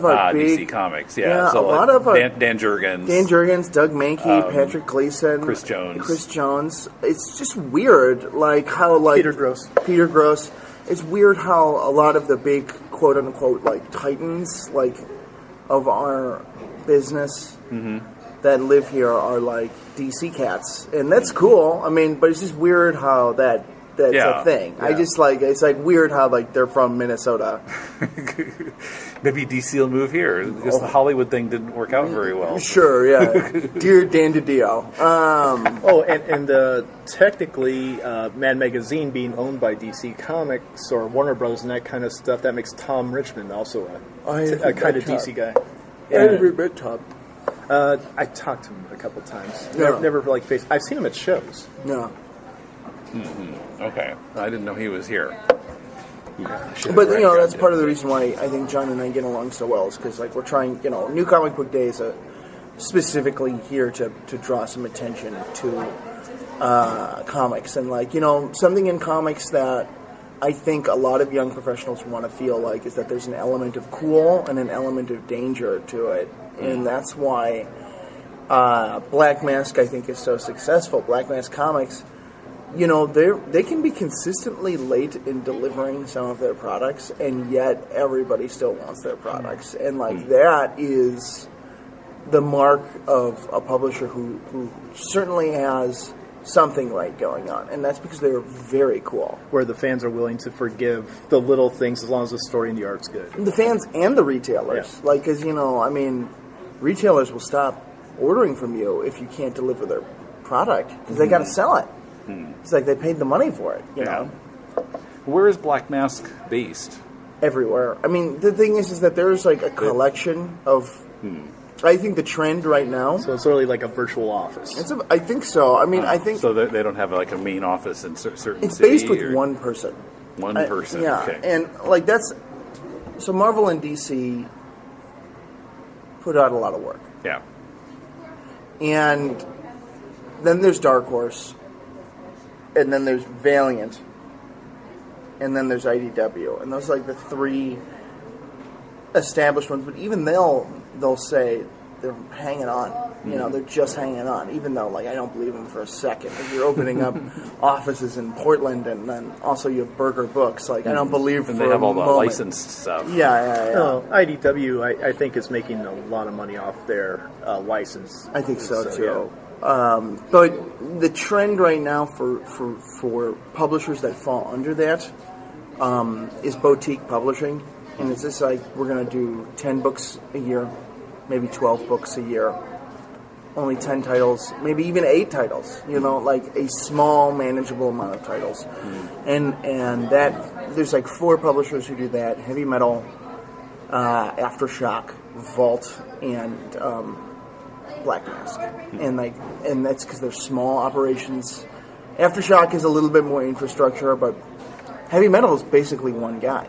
[SPEAKER 7] our big
[SPEAKER 1] DC Comics, so
[SPEAKER 7] a lot of
[SPEAKER 1] Dan Jurgens,
[SPEAKER 7] Doug Mankey, Patrick Gleason,
[SPEAKER 1] Chris Jones.
[SPEAKER 7] It's just weird, like how
[SPEAKER 10] Peter Gross.
[SPEAKER 7] It's weird how a lot of the big quote unquote like titans like of our business that live here are like DC cats, and that's cool. I mean, but it's just weird how that's a thing.
[SPEAKER 1] Yeah.
[SPEAKER 7] I just like it's like weird how like they're from Minnesota.
[SPEAKER 1] Maybe DC will move here because the Hollywood thing didn't work out very well.
[SPEAKER 7] Sure, yeah. Dear Dan DiDio.
[SPEAKER 10] And technically, Mad Magazine being owned by DC Comics or Warner Bros. And that kind of stuff, that makes Tom Richmond also a kind of DC guy.
[SPEAKER 7] Yeah. I never met Tom.
[SPEAKER 10] I talked to him a couple times.
[SPEAKER 7] No.
[SPEAKER 10] Never like face. I've seen him at shows.
[SPEAKER 7] No.
[SPEAKER 1] Mm-hmm. Okay. I didn't know he was here.
[SPEAKER 7] But that's part of the reason why I think John and I get along so well is because like we're trying, New Comic Book Day is specifically here to draw some attention to comics and like something in comics that I think a lot of young professionals want to feel like is that there's an element of cool and an element of danger to it, and that's why Black Mask I think is so successful. Black Mask Comics. They can be consistently late in delivering some of their products, and yet everybody still wants their products. And, that is the mark of a publisher who certainly has something right going on. And that's because they're very cool.
[SPEAKER 10] Where the fans are willing to forgive the little things as long as the story and the art's good.
[SPEAKER 7] The fans and the retailers. Yeah. Because, retailers will stop ordering from you if you can't deliver their product because they got to sell it. It's like they paid the money for it, you know.
[SPEAKER 1] Where is Black Mask based?
[SPEAKER 7] Everywhere. I mean, the thing is that there's like a collection of. I think the trend right now.
[SPEAKER 10] So it's really like a virtual office.
[SPEAKER 7] I think so. I mean, I think
[SPEAKER 1] so. They don't have like a main office in certain.
[SPEAKER 7] It's based with one person.
[SPEAKER 1] One person.
[SPEAKER 7] Yeah,
[SPEAKER 1] okay.
[SPEAKER 7] And like that's so Marvel and DC put out a lot of work.
[SPEAKER 1] Yeah.
[SPEAKER 7] And then there's Dark Horse. And then there's Valiant, and then there's IDW, and those are like the three established ones. But even they'll say they're hanging on. They're just hanging on. Even though, I don't believe them for a second. If you're opening up offices in Portland, and then also you have Burger Books, I don't believe.
[SPEAKER 1] And
[SPEAKER 7] for
[SPEAKER 1] they have all
[SPEAKER 7] the
[SPEAKER 1] licensed stuff.
[SPEAKER 7] Yeah.
[SPEAKER 10] No, IDW, I think is making a lot of money off their license.
[SPEAKER 7] I think so too.
[SPEAKER 10] Yeah.
[SPEAKER 7] But the trend right now for publishers that fall under that is boutique publishing. And it's just like we're going to do 10 books a year, maybe 12 books a year, only 10 titles, maybe even 8 titles, like a small, manageable amount of titles. And that there's 4 publishers who do that: Heavy Metal, Aftershock, Vault, and Black Mask. And that's because they're small operations. Aftershock is a little bit more infrastructure, but Heavy Metal is basically one guy.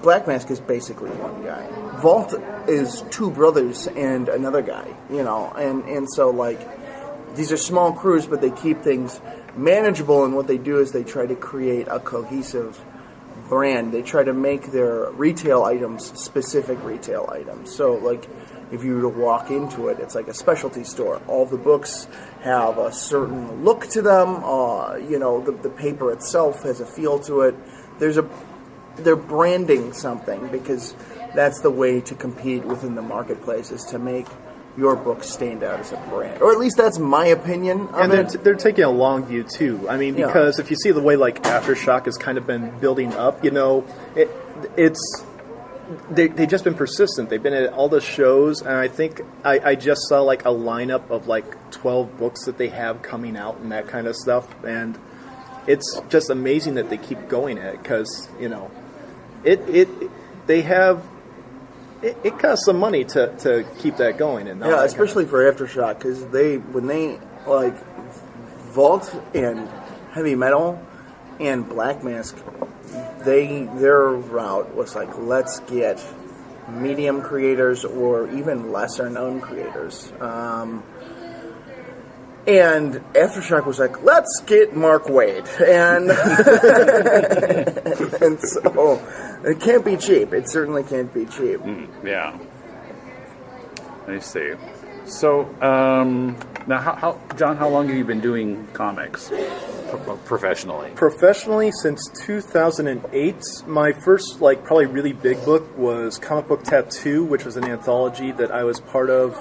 [SPEAKER 7] Black Mask is basically one guy. Vault is 2 brothers and another guy, and so these are small crews, but they keep things manageable, and what they do is they try to create a cohesive brand. They try to make their retail items specific retail items. So if you were to walk into it, it's like a specialty store. All the books have a certain look to them. The paper itself has a feel to it. They're branding something because that's the way to compete within the marketplace, is to make your book stand out as a brand. Or at least that's my opinion of
[SPEAKER 10] it. And they're taking a long view, too. I mean, because if you see the way, Aftershock has kind of been building up, it's... They've just been persistent. They've been at all the shows, and I think I just saw, a lineup of, 12 books that they have coming out and that kind of stuff, and it's just amazing that they keep going at it, because, it costs some money to keep that going. And
[SPEAKER 7] especially for Aftershock, because when they Vault and Heavy Metal and Black Mask, their route was let's get medium creators or even lesser known creators. And Aftershock was let's get Mark Waid. And and so it can't be cheap. It certainly can't be cheap.
[SPEAKER 1] Yeah. I see. So, now, John, how long have you been doing comics? professionally?
[SPEAKER 10] Professionally, since 2008, my first, probably really big book was Comic Book Tattoo, which was an anthology that I was part of.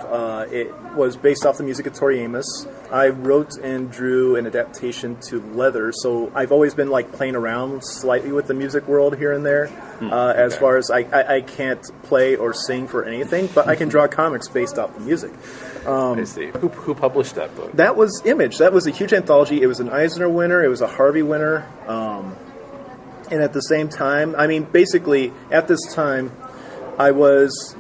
[SPEAKER 10] It was based off the music of Tori Amos. I wrote and drew an adaptation to leather, so I've always been, playing around slightly with the music world here and there. As far as I can't play or sing for anything, but I can draw comics based off the music.
[SPEAKER 1] I see. Who published that book?
[SPEAKER 10] That was Image. That was a huge anthology. It was an Eisner winner. It was a Harvey winner. And at the same time, basically, at this time, I was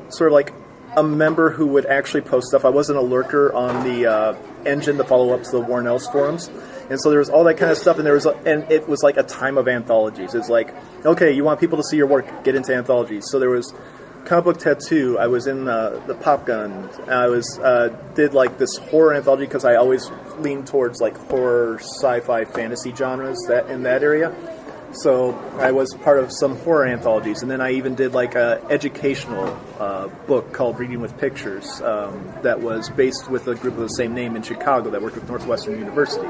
[SPEAKER 10] sort of a member who would actually post stuff. I wasn't a lurker on the engine to follow up to the Warren Ellis forums. And so there was all that kind of stuff, and it was a time of anthologies. It's okay, you want people to see your work, get into anthologies. So there was Comic Book Tattoo. I was in the Pop Gun. I did this horror anthology because I always leaned towards horror, sci-fi, fantasy genres in that area. So I was part of some horror anthologies, and then I even did a educational book called Reading with Pictures that was based with a group of the same name in Chicago that worked with Northwestern University.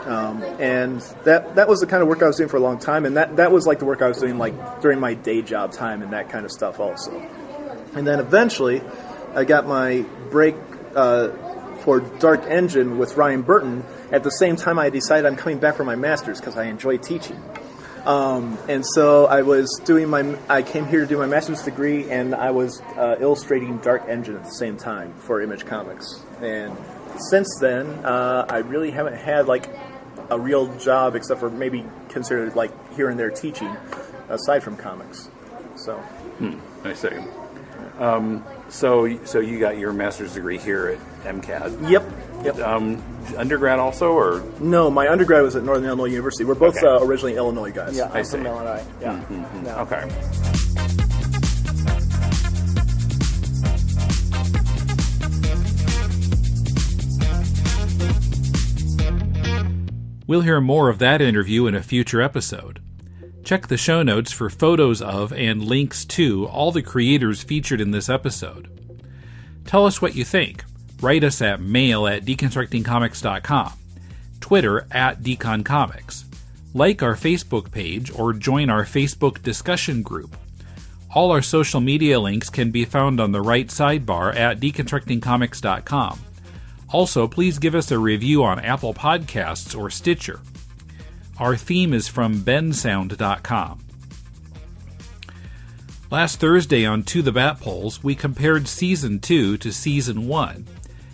[SPEAKER 10] And that was the kind of work I was doing for a long time, and that was the work I was doing during my day job time and that kind of stuff also. And then eventually I got my break for Dark Engine with Ryan Burton. At the same time I decided I'm coming back for my master's because I enjoy teaching. And so I came here to do my master's degree, and I was illustrating Dark Engine at the same time for Image Comics. And since then, I really haven't had a real job except for maybe considered here and there teaching, aside from comics. So,
[SPEAKER 1] I see. So you got your master's degree here at MCAD.
[SPEAKER 10] Yep.
[SPEAKER 1] Undergrad also, or
[SPEAKER 10] no? My undergrad was at Northern Illinois University. We're both originally Illinois guys.
[SPEAKER 7] Yeah,
[SPEAKER 1] I'm
[SPEAKER 7] from Illinois. Yeah.
[SPEAKER 1] Mm-hmm. No. Okay. We'll hear more of that interview in a future episode. Check the show notes for photos of and links to all the creators featured in this episode. Tell us what you think. Write us at mail@deconstructingcomics.com, Twitter @deconcomics. Like our Facebook page or join our Facebook discussion group. All our social media links can be found on the right sidebar at deconstructingcomics.com. Also, please give us a review on Apple Podcasts or Stitcher. Our theme is from bensound.com. Last Thursday on To the Bat Polls, we compared Season 2 to Season 1.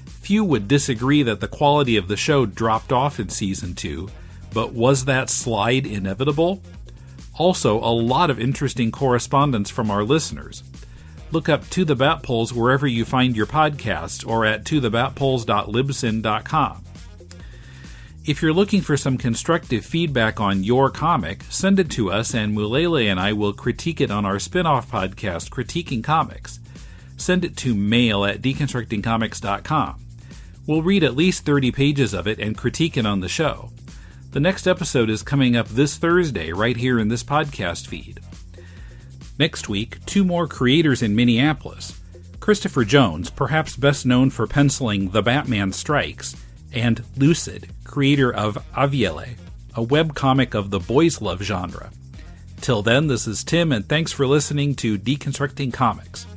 [SPEAKER 1] Few would disagree that the quality of the show dropped off in Season 2, but was that slide inevitable? Also, a lot of interesting correspondence from our listeners. Look up To the Bat Polls wherever you find your podcasts or at tothebatpolls.libsyn.com. If you're looking for some constructive feedback on your comic, send it to us and Mulele and I will critique it on our spin-off podcast, Critiquing Comics. Send it to mail@deconstructingcomics.com. We'll read at least 30 pages of it and critique it on the show. The next episode is coming up this Thursday right here in this podcast feed. Next week, 2 more creators in Minneapolis. Christopher Jones, perhaps best known for penciling The Batman Strikes, and Lucid, creator of Aviele, a webcomic of the boys' love genre. Till then, this is Tim, and thanks for listening to Deconstructing Comics.